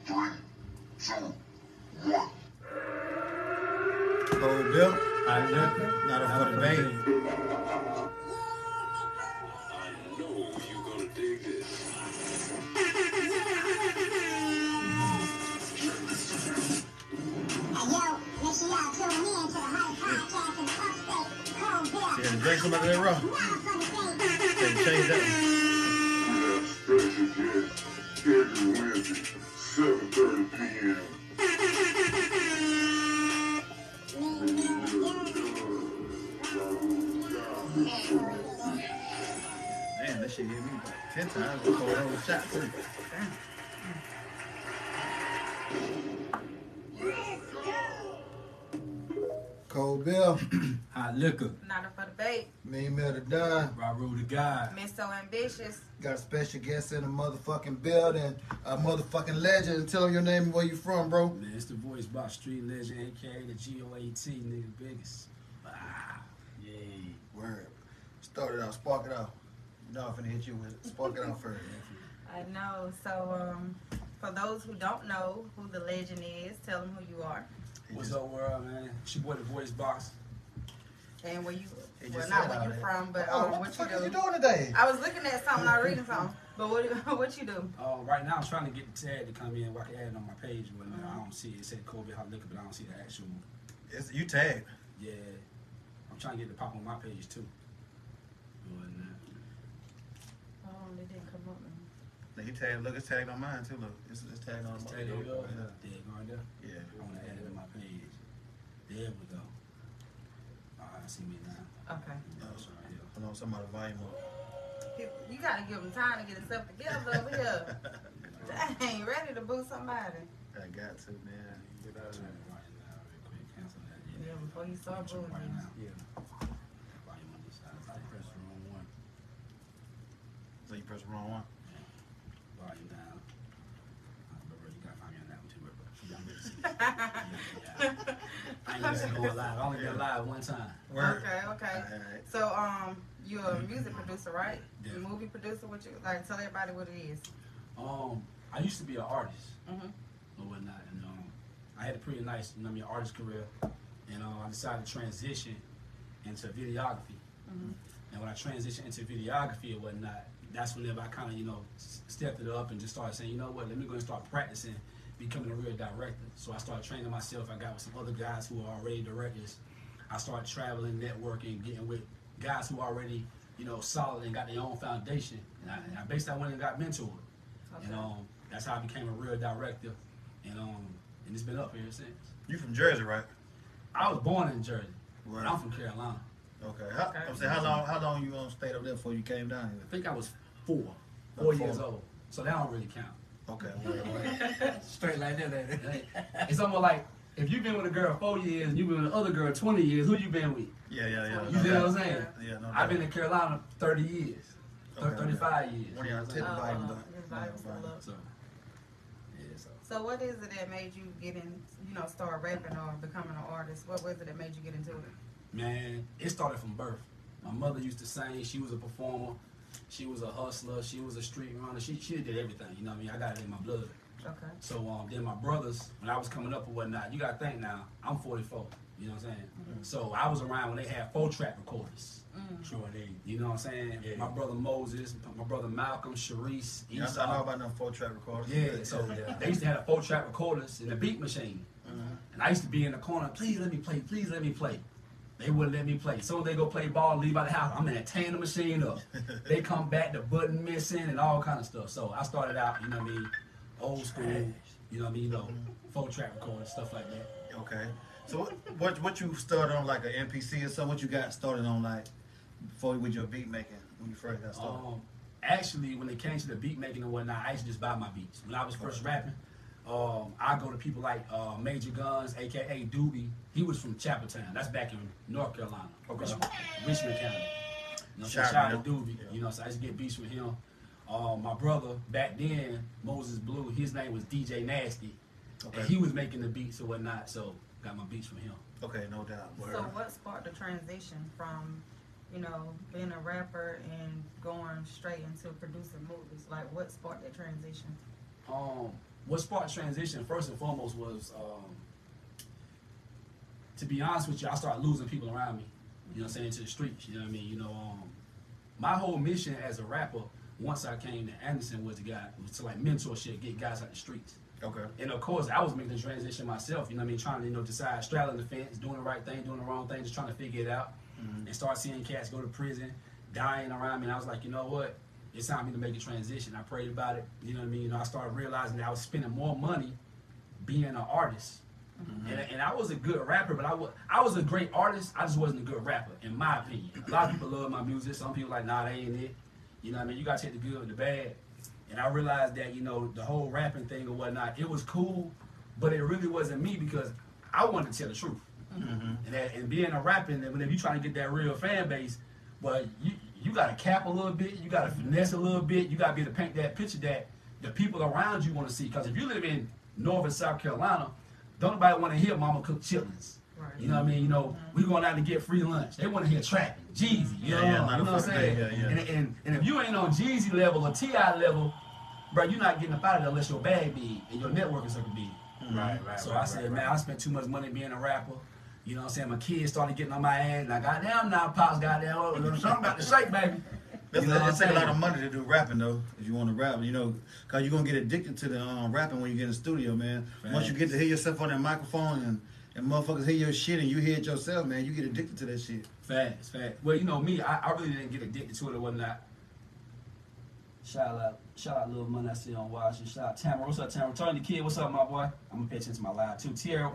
3, 2, 1. Cold Bill, Hot liquor, not up for debate. I know you're gonna dig this. Yeah, the drink some of that raw. Change that one. Special guest every Wednesday, 7:30 p.m. Damn, that shit hit me about 10 times before I was shot too. Cold Bill, hot liquor, Not up for debate. me and Mel to die. Raru the God. Miss So Ambitious. Got a special guest in the motherfucking building. A motherfucking legend. Tell him your name and where you from, bro. Man, it's the voice box street legend, aka the GOAT, nigga, biggest. Ah, yay. Word. Start it out, spark it out. You know I'm finna hit you with it. Spark it out first. I know. So, for those who don't know who the legend is, tell them who you are What's up, world, man? It's your boy, the voice box. and where you. He Well, just not said where all you that. from, but Oh, what what the fuck you are do. you doing today? I was looking at something, I was reading something, but what you do? Right now, I'm trying to get the tag to come in where I can add it on my page, but I don't see it. It said Kobe Hot Liquor, but I don't see the actual. You tagged. Yeah, I'm trying to get it to pop on my page too. Oh, they didn't come up. He tagged. Look, it's tagged on mine too. Look, it's tagged on It's mine. tagged on yours? Yeah. There, right there. Yeah. I want to add it to my page. There we go. Alright, see me now. Okay. That's right here. I know somebody volume up. You gotta give them time to get himself together over here. Dang, ready to boo somebody. I got to, man. Get out of Turn there. it right now, real quick. Cancel that. Yeah, before you start Turn it booing right me. now. Yeah. Volume on this side. I press the wrong one. So you press the wrong one. Volume down. Bro, you gotta find me on that one too, bro. You gotta see it. I ain't used to going live. I only been live one time. Okay, okay. Alright. So, you're a music producer, right? Yeah. Movie producer, what you, like, tell everybody what it is. I used to be an artist Mm-hmm. or whatnot, and I had a pretty nice, artist career, and I decided to transition into videography. Mm-hmm. And when I transitioned into videography or whatnot, that's whenever I kind of, stepped it up and just started saying, you know what, let me go and start practicing becoming a real director. So I started training myself. I got with some other guys who are already directors. I started traveling, networking, getting with guys who are already, solid and got their own foundation. And I basically went and got mentored. Okay. And that's how I became a real director. And it's been up here since. You from Jersey, right? I was born in Jersey, Right. but I'm from Carolina. Okay. Okay. I'm saying, how long you stayed up there before you came down I think I was four Four. years old. So that don't really count. here? Okay. Straight like that, ain't it? It's almost like if you've been with a girl 4 years and you've been with the other girl 20 years, who you been with? Yeah. You see what I'm saying? Yeah, no I've been doubt. in Carolina 30 years, Okay. 35 years. When y'all You know take what the I'm volume Oh, down. his volume's still up. saying? So, So what is it that made you get in, start rapping or becoming an artist? What was it that made you get into it? man, it started from birth. My mother used to sing. She was a performer. She was a hustler. She was a street runner. She did everything. You know what I mean? I got it in my blood. Okay. So then my brothers, when I was coming up or whatnot, you gotta think now, I'm 44. You know what I'm saying? So I was around when they had 4-track recorders. Sure they. You know what I'm saying? Yeah. My brother Moses, my brother Malcolm, Sharice, Yeah, I know Esau. about them 4-track recorders. Yeah, so they used to have 4-track recorders in the beat machine. And I used to be in the corner, please let me play, please let me play. They wouldn't let me play. So they go play ball, leave out the house. I'm in there tearing the machine up. They come back, the button missing and all kind of stuff. So I started out, you know what I mean, old school, you know what I mean, 4-track recorders, stuff like that. Okay. So what you started on, like an MPC or something? What you got started on, like before with your beat making when you first got started? Actually, when it came to the beat making and whatnot, I used to just buy my beats. When I was first rapping, I go to people like Major Guns, aka Doobie. He was from Chapeltown. That's back in North Carolina, Richmond County. You know, so shout out to Doobie. Yeah. You know, so I used to get beats from him. My brother back then, Moses Blue. His name was DJ Nasty, and he was making the beats and whatnot. So got my beats from him. Okay, no doubt. So what sparked the transition from, being a rapper and going straight into producing movies? Like, what sparked that transition? what sparked transition first and foremost was, to be honest with you, I started losing people around me. You know what I'm saying, to the streets. You know what I mean? You know, my whole mission as a rapper, once I came to Anderson, was to like mentorship, get guys out the streets. Okay. And of course, I was making the transition myself. You know what I mean? Trying to, you know, decide, straddling the fence, doing the right thing, doing the wrong thing, just trying to figure it out, and start seeing cats go to prison, dying around me. And I was like, you know what? It's time for me to make a transition. I prayed about it. You know what I mean? You know, I started realizing that I was spending more money being an artist. And I was a good rapper, but I was a great artist. I just wasn't a good rapper, in my opinion. A lot of people love my music. Some people like, nah, that ain't it. You know what I mean? You got to take the good with the bad. And I realized that, you know, the whole rapping thing or whatnot, it was cool, but it really wasn't me because I wanted to tell the truth. And being a rapper, and whenever you trying to get that real fan base, but you got to cap a little bit, you got to finesse a little bit, you got to be able to paint that picture that the people around you want to see. Because if you live in North and South Carolina, don't nobody want to hear Mama cook chitlins. Right. You know what I mean? You know, we going out to get free lunch. They want to hear trapping, Jeezy. You know what I'm saying? And if you ain't on Jeezy level or T.I. level, bro, you're not getting up out of there unless your bag big and your network is looking big. Right. So I said, man, I spent too much money being a rapper. You know what I'm saying? My kids started getting on my ass. Like, goddamn, now, Pops, goddamn, something about the shake, baby. It takes a lot of money to do rapping though. If you want to rap, you know, cause you're gonna get addicted to the rapping when you get in the studio, man. Right. Once you get to hear yourself on that microphone and motherfuckers hear your shit and you hear it yourself, man, you get addicted to that shit. Facts. Well, you know me, I really didn't get addicted to it or whatnot. Shout out Lil Money I see on Washington. Shout out Tamara. What's up, Tamara? Tony the Kid, what's up, my boy? I'm gonna pay attention to my live too. Tierra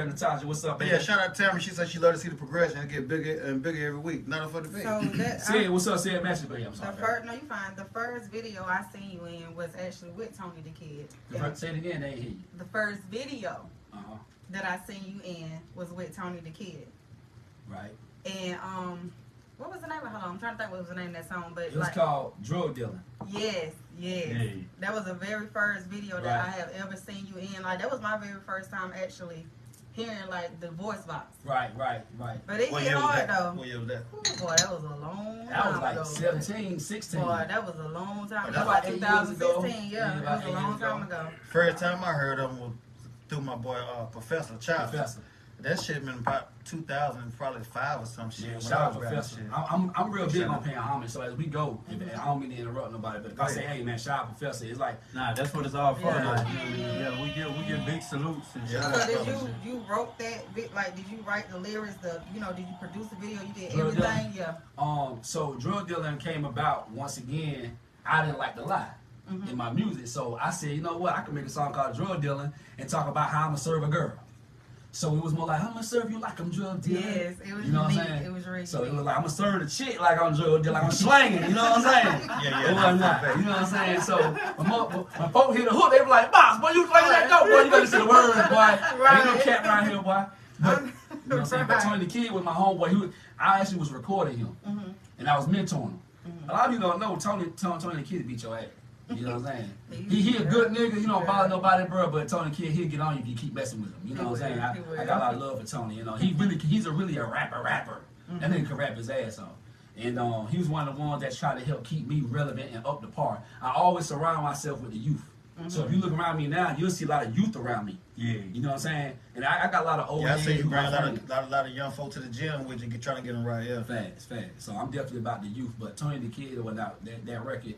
Natasha, what's up, But baby? yeah, shout out to Tamara. She said she love to see the progression and get bigger and bigger every week. Not for the big. So that Sid, what's up, Sid? Message, baby. I'm the sorry. first, no, you fine. The first video I seen you in was actually with Tony the Kid. Say it again, they ain't hear you. The first video Uh-huh. that I seen you in was with Tony the Kid. Right. And what was the name of? Hold on, I'm trying to think what was the name of that song. But It was like, called Drug Dealing. yes. Yeah. That was the very first video that Right. I have ever seen you in. Like that was my very first time actually hearing like the voice box. Right. But it What hit year was hard that? though. What year was that? Ooh, boy, that was a long That was time like ago. 17, 16. Boy, that was a long time Oh, ago. that's about Like 8 years ago. 2016, yeah. Yeah, That about was a 8 long years time ago. ago. First time I heard of him was through my boy Professor Child. Professor. That shit been about 2000, probably 5 or some shit. Yeah, when shout I out was rapping Professor. shit. I'm real big Shout on out. paying homage. So as we go, I don't mean to interrupt nobody, but if I say, hey man, shout out Professor, it's like Nah, that's what it's all for. Yeah. Though. Yeah, we get big salutes and Yeah. shit. So did you wrote that bit? Like, did you write the lyrics? Did you produce the video? You did Drug everything? Yeah. So Drug Dealing came about once again. I didn't like to lie in my music, so I said, you know what, I can make a song called Drug Dealing and talk about how I'm gonna serve a girl. So it was more like, I'm gonna serve you like I'm drug dealing. Yes, it was You know what I'm unique. saying? It was really So it was unique. like, I'm gonna serve the chick like I'm drug dealing, like I'm slanging. You know what I'm saying? Yeah. It wasn't that. You know what I'm saying? So when folk hit the hook, they were like, boss, boy, you playing that dope, boy. You better see the words, boy. Ain't no cat around here, boy. But, you know what I'm saying? But Tony the Kid was my homeboy. I actually was recording him. And I was mentoring him. A lot of you don't know, Tony the Kid beat your ass. You know what I'm saying? He a good nigga, you don't bother nobody, bro, but Tony the Kid, he'll get on you if you keep messing with him. You know what I'm saying? I got a lot of love for Tony, you know. He's really a rapper. That nigga can rap his ass off. And he was one of the ones that tried to help keep me relevant and up to par. I always surround myself with the youth. So if you look around me now, you'll see a lot of youth around me. Yeah. You know what I'm saying? And I got a lot of old Yeah, I heads see you who bring my a friends. lot of young folk to the gym with you, trying to get them right. Yeah. Facts. So I'm definitely about the youth, but Tony the Kid or whatnot, that record,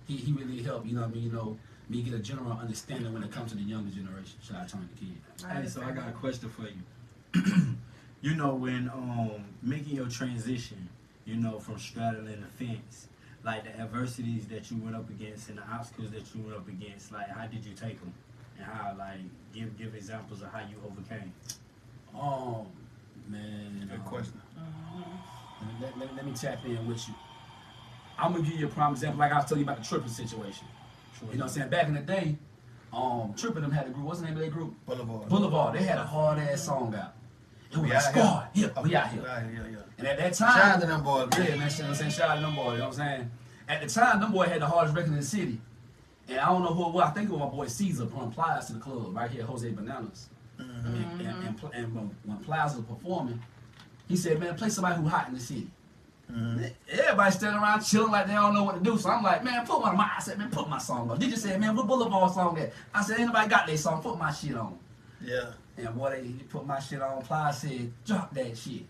he really helped, you know what I mean, you know, me get a general understanding when it comes to the younger generation. Shout out Tony the Kid. Hey, so I got a question for you. You know, when making your transition, you know, from straddling the fence, like the adversities that you went up against and the obstacles that you went up against, like how did you take them? And how, like, give examples of how you overcame. Man. Good question. Let me tap in with you. I'm going to give you a prime example, like I was telling you about the Trippin' situation. You know what I'm saying? Back in the day, Trippin' them had a group. What's the name of their group? Boulevard. They had a hard-ass song out. It was Squad. Yeah, we out here. Yeah. And at that time, Shout out to them boys. yeah, man, you know what I'm saying? Shout out to them boys, you know what I'm saying? At the time, them boys had the hardest record in the city. And I don't know who it was. I think it was my boy Caesar from Plies to the club, right here, Jose Bananas. And when Plies was performing, he said, man, play somebody who hot in the city. Everybody standing around chilling like they don't know what to do. So I'm like, man, put one of my. I said, man, put my song on. DJ said, man, what Boulevard song that? I said, ain't nobody got their song. Put my shit on. Yeah. And boy, he put my shit on. Ply said, drop that shit.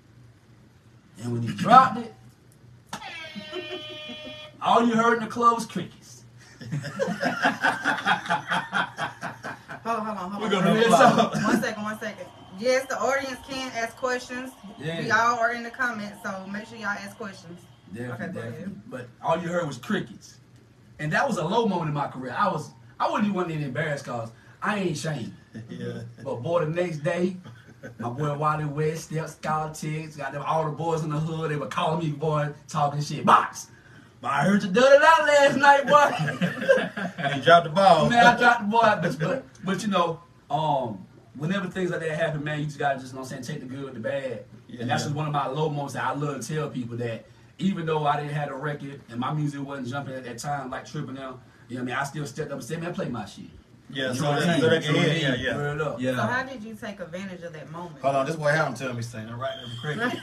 And when he dropped it, all you heard in the club was crickets. Hold on. We're gonna do this up. One second. Yes, the audience can ask questions. Yeah. We all are in the comments, so make sure y'all ask questions. Definitely. But all you heard was crickets. And that was a low moment in my career. I wouldn't even want to embarrassed because I ain't ashamed. Yeah. But boy, the next day, my boy Wally West, Step, Scholar Tiggs, got them all the boys in the hood. They were calling me, boy, talking shit. Box! But I heard you do it out last night, boy. You dropped the ball. Man, I dropped the ball. But you know, whenever things like that happen, man, you just gotta just, you know what I'm saying, take the good with the bad. Yeah, And that's yeah. just one of my low moments that I love to tell people that even though I didn't have a record and my music wasn't jumping at that time like Tripping Out, you know what I mean, I still stepped up and said, man, play my shit. Yeah, You so know what I'm they saying? can hear. Yeah. Word up. Yeah. So how did you take advantage of that moment? Hold on, this boy Adam tell me saying right there for cricket.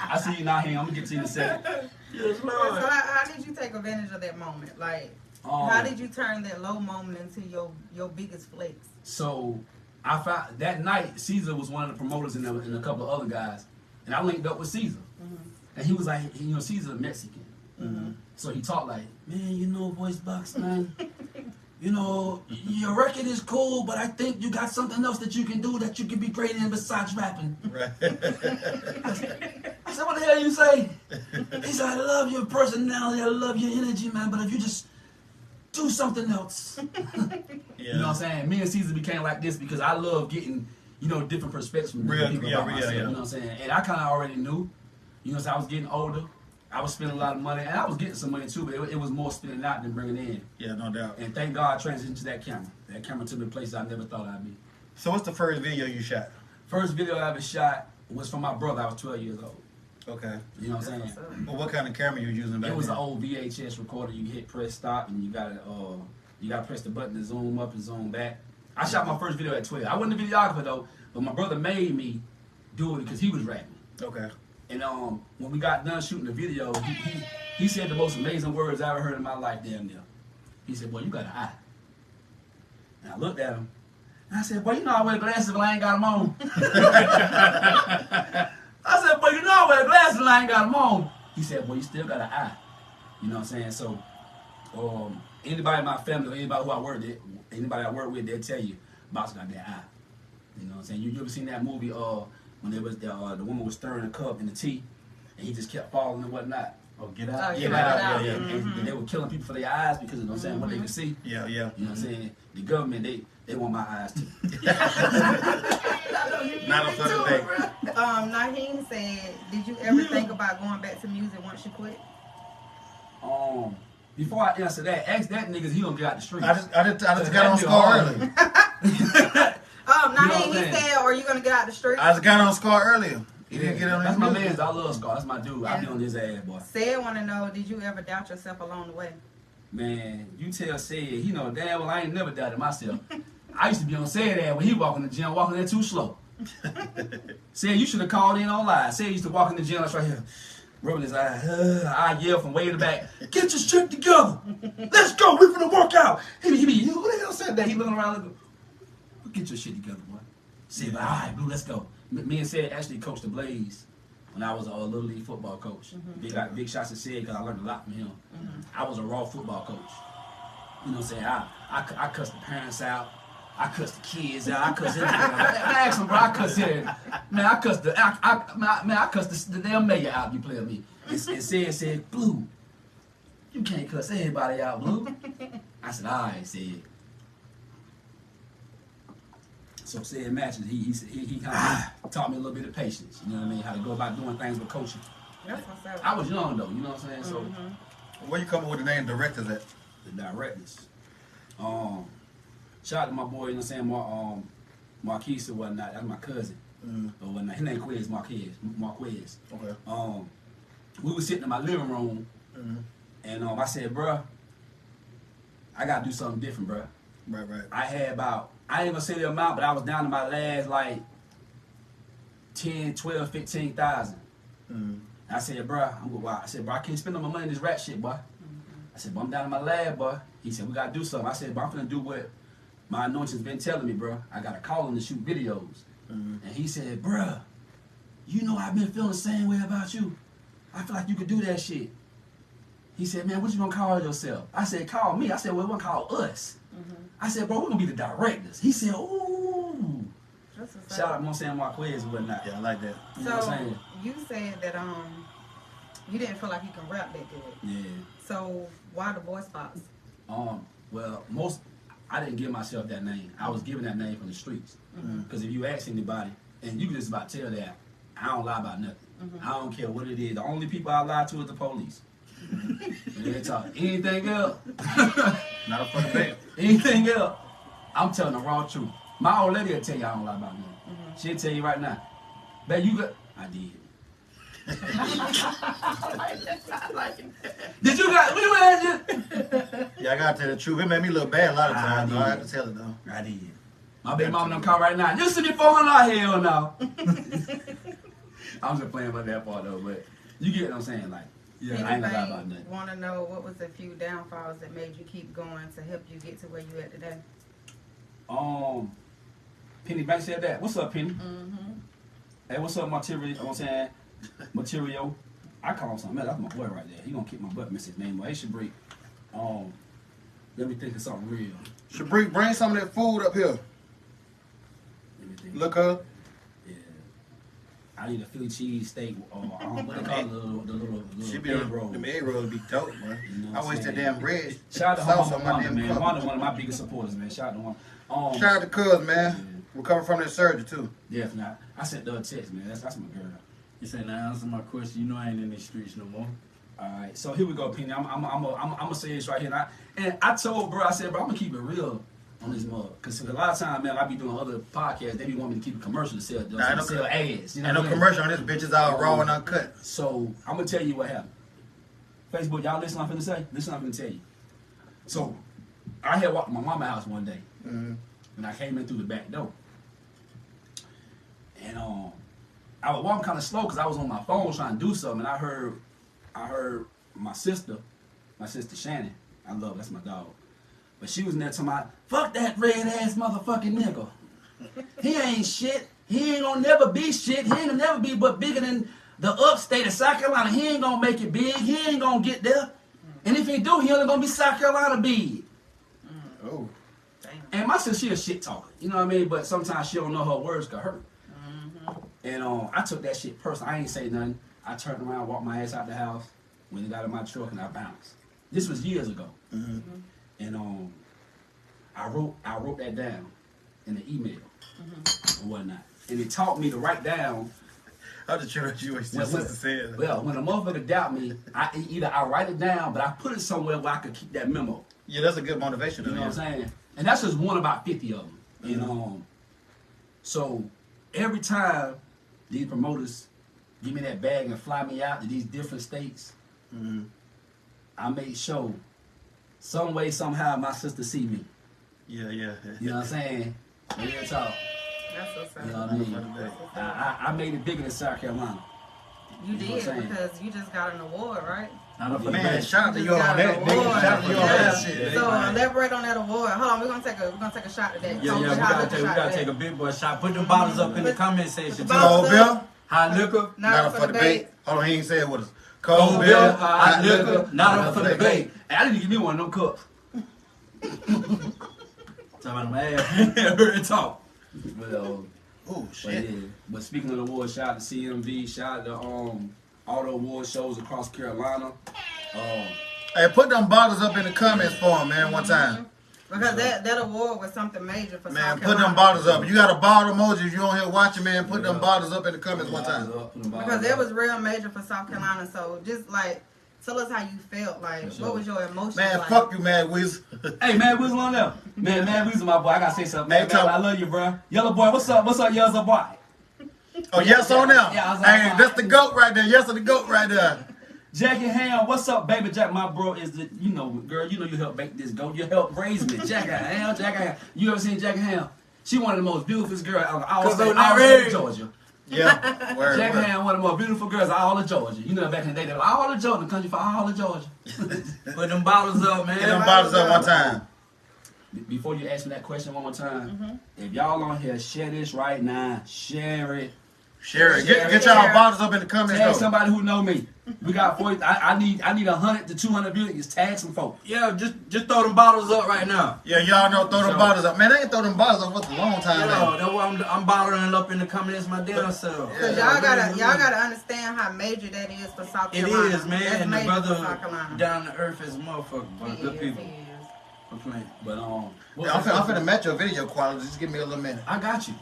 I see you now, hang on, I'm gonna get to you in a second. Yes, So how did you take advantage of that moment? Like, how did you turn that low moment into your biggest flex? So I found that night Caesar was one of the promoters and a couple of other guys, and I linked up with Caesar, and he was like, you know, Caesar Mexican, so he talked like, man, you know, Voice Box, man, you know, your record is cool, but I think you got something else that you can do that you can be great in besides rapping. Right. I said, what the hell you say? He said, I love your personality, I love your energy, man, but if you just do something else. Yeah. You know what I'm saying? Me and Caesar became like this because I love getting, you know, different perspectives from different people about myself. You know what I'm saying? And I kind of already knew. You know what I'm saying? I was getting older. I was spending a lot of money. And I was getting some money too, but it was more spending out than bringing in. Yeah, no doubt. And thank God I transitioned to that camera. That camera took me places I never thought I'd be. So what's the first video you shot? First video I ever shot was from my brother. I was 12 years old. Okay. You know what I'm saying? Well, what kind of camera you using back It was then? an old VHS recorder. You hit press stop and you gotta press the button to zoom up and zoom back. I shot my first video at 12. I wasn't a videographer though, but my brother made me do it because he was rapping. Okay. And when we got done shooting the video, he said the most amazing words I ever heard in my life. Damn near. He said, "Boy, you got an eye." And I looked at him and I said, "Boy, you know I wear glasses but I ain't got them on." I said, "Boy, you know I wear glasses and I ain't got them on." He said, "Boy, you still got an eye." You know what I'm saying? So, anybody in my family, or anybody who I work with, they'll tell you, Box got that eye. You know what I'm saying? You ever seen that movie when there was the woman was stirring a cup in the tea, and he just kept falling and whatnot? Oh, Get Out. Oh, Yeah, Get Out. yeah. And they were killing people for their eyes because, you know what I'm saying, what they could see. Yeah. You know what I'm saying? The government, they want my eyes too. Not on Saturday. Naheem said, did you ever think about going back to music once you quit? Before I answer that, ask that niggas he don't get out the streets. I just got on Scar early. Naheem, You know what I'm he said, are you going to get out the street? I just got on Scar earlier. He didn't get on That's his my music. man. I love Scar. That's my dude. I be on his ass, boy. Said want to know, did you ever doubt yourself along the way? Man, you tell Said, he know damn well I ain't never doubted myself. I used to be on Said ass when he walk in the gym, walking there too slow. Said, you should have called in on live. Said used to walk in the gym, that's right here, rubbing his eye. I yell from way in the back, get your shit together. Let's go, we finna work out. He be, who the hell said that? He looking around looking, get your shit together, boy. Said, all right, Blue, let's go. Me and Said actually coached the Blaze when I was a Little League football coach. Big shots to Said because I learned a lot from him. I was a raw football coach. You know what I'm saying? I cussed the parents out. I cussed the kids out. I cussed everything out. Man, ask them, bro. I cussed it. Man, I cussed I cussed the damn mayor out. You play with me. And said, Blue, you can't cuss everybody out, Blue. I said, all right, Said. So Said matches. He kind of taught me a little bit of patience. You know what I mean? How to go about doing things with coaching. That's what's up. I was young though. You know what I'm saying? So Where you come up with the name directors at? the directors. Shout out to my boy, you know what I'm saying, Marquise or whatnot. That's my cousin. Or whatnot. His name Quiz, Marquez. Okay. We was sitting in my living room, and I said, bruh, I gotta do something different, bruh. Right. I had about, I ain't gonna say the amount, but I was down to my last like 10, 12, 15,000. I said, bro, I said, bro, I can't spend all my money on this rap shit, boy. I said, but I'm down in my lab, boy. He said, we gotta do something. I said, but I'm finna do what my anointing's been telling me, bro. I got a calling to shoot videos. And he said, bruh, you know I've been feeling the same way about you. I feel like you could do that shit. He said, man, what you gonna call yourself? I said, call me. I said, well, we're gonna call us. I said, bro, we're gonna be the directors. He said, ooh. Shout out Mont San Marquez and whatnot. Yeah, I like that. You know what I'm So saying? you said that you didn't feel like you can rap that good. Yeah. So why the voice box? Well, I didn't give myself that name. I was given that name from the streets. Because if you ask anybody, and you can just about tell that, I don't lie about nothing. I don't care what it is. The only people I lie to is the police. And they talk anything else. Not a fucking thing. Anything else, I'm telling the raw truth. My old lady will tell you I don't lie about nothing. She'll tell you right now, babe, you got. I did. Did you got? What you had? Yeah, I gotta tell the truth. It made me look bad a lot of times. I have to tell it though. I did. My baby mama done call right now. You send me $400? Hell no. I'm just playing about that part though, but you get what I'm saying, like. Yeah, I ain't gonna lie about nothing. Want to know what was the few downfalls that made you keep going to help you get to where you at today? Penny Bank said that. What's up, Penny? Hey, what's up, Material? You know what I'm saying? Material. I call him something else. That's my boy right there. He gonna kick my butt, miss his name. Hey, Shabrik. Let me think of something real. Shabrik, bring some of that food up here. Let me think. Look up. Yeah. I need a Philly cheese steak. What they call it? The little She be egg on roll. them egg rolls be dope, man. You know I what wish I'm that saying? damn bread. Shout out to sauce Mama on my Wanda, damn man. cup. Wanda, one of my biggest supporters, man. Shout out to Wanda. Shout out to Cuz, man. Recovering from that surgery too. Definitely. I sent her a text, man. That's my girl. You say, now answer my question. You know I ain't in these streets no more. All right, so here we go, Penny. I'm gonna say this right here, and I told bro, I said, bro, I'm gonna keep it real on this mug, cause a lot of times, man, I be doing other podcasts. They be wanting me to keep a commercial to sell, sell ads. You know Ain't no what I mean? commercial on this bitch. It's all raw and uncut. So I'm gonna tell you what happened. Facebook, y'all listen. I'm finna say. Listen, I'm finna tell you. So I had walked to my mama's house one day, and I came in through the back door, and I was walking kind of slow because I was on my phone trying to do something, and I heard my sister Shannon. I love her, that's my dog. But she was in there talking about, fuck that red ass motherfucking nigga. He ain't shit. He ain't gonna never be shit. He ain't gonna never be but bigger than the upstate of South Carolina. He ain't gonna make it big. He ain't gonna get there. And if he do, he only gonna be South Carolina big. Oh. And my sister, she a shit talker. You know what I mean? But sometimes she don't know her words could hurt. And I took that shit personal. I ain't say nothing. I turned around, walked my ass out the house, went and got in my truck, and I bounced. This was years ago. And I wrote that down in the email and whatnot. And it taught me to write down. How the church you what your sister said. Well, when a motherfucker doubt me, I write it down, but I put it somewhere where I could keep that memo. Yeah, that's a good motivation. You know what I'm saying? And that's just one about 50 of them. And so every time these promoters give me that bag and fly me out to these different states, I made sure some way, somehow my sister see me. Yeah. You know what I'm saying? Real talk. That's what's up. You know what I mean? I made it bigger than South Carolina. You You know what I'm saying? did, because you just got an award, right? Man, shout out to You you on got that. an Nigga. award. Shout out to you on that Yeah. shit. So nigga. elaborate on that award. Hold on, we're gonna take a shot today. Yeah, we gotta take a big boy shot. Put the bottles up in the comment section. Bottles Cold up. Bill, Hot liquor, Not up for debate. Hold on, he ain't say it with us. Cold Cold Bill, Bill, hot liquor, not up for debate. Hey, I didn't give me one of them cups. Talking about my ass. Real talk. But, Oh But, shit. yeah. But speaking of the awards, shout out to CMV, shout out to all the award shows across Carolina. Hey, put them bottles up in the comments for him, man, one time. Because that award was something major for Man, South put Carolina. them bottles up. You got a bottle emoji. If you on here watching, man, put them bottles up in the comments one time. Because it was real major for South Carolina. So just like, tell us how you felt. Like, For sure. what was your emotions Man, like? fuck you, Mad Wiz. Hey, man, Weasel on there. Man, Weasel, my boy. I gotta say something. Man, Man, I love you, bro. Yellow boy, what's up? What's up, Yellow boy? Oh, yes on them. Yeah, I was like, Hey, that's the goat right there. Yes, the goat right there. Jackie Ham, what's up, baby Jack? My bro is the, girl, you helped bake this goat. You helped raise me. Jackie Ham. You ever seen Jackie Ham? She one of the most beautiful girls out of all state of Georgia. Yeah, word, Jack word. had one of the most beautiful girls of all of Georgia. You know, back in the day, they were like, all of Georgia, the country for all of Georgia. Put them bottles up, man. Get them bottles up one time. Before you ask me that question one more time, Mm-hmm. if y'all on here, share this right now. Share it. Share it. Share Get it. y'all bottles up in the comments. Tag though. somebody who know me. We got 40. I need 100 to 200 views. Tag some folks. Yeah, just throw them bottles up right now. Yeah, y'all know, throw them So- bottles up. Man, they ain't throw them bottles up for a long time Yeah, now. that's why I'm bottling up in the comments my damn self. Cause y'all gotta understand how major that is for South It Carolina. is, man. That's The major brother for South Carolina. down to earth is a motherfucker, but He good is, people. he is. I'm playing. But Yeah, I'm finna match your video quality. Just give me a little minute. I got you.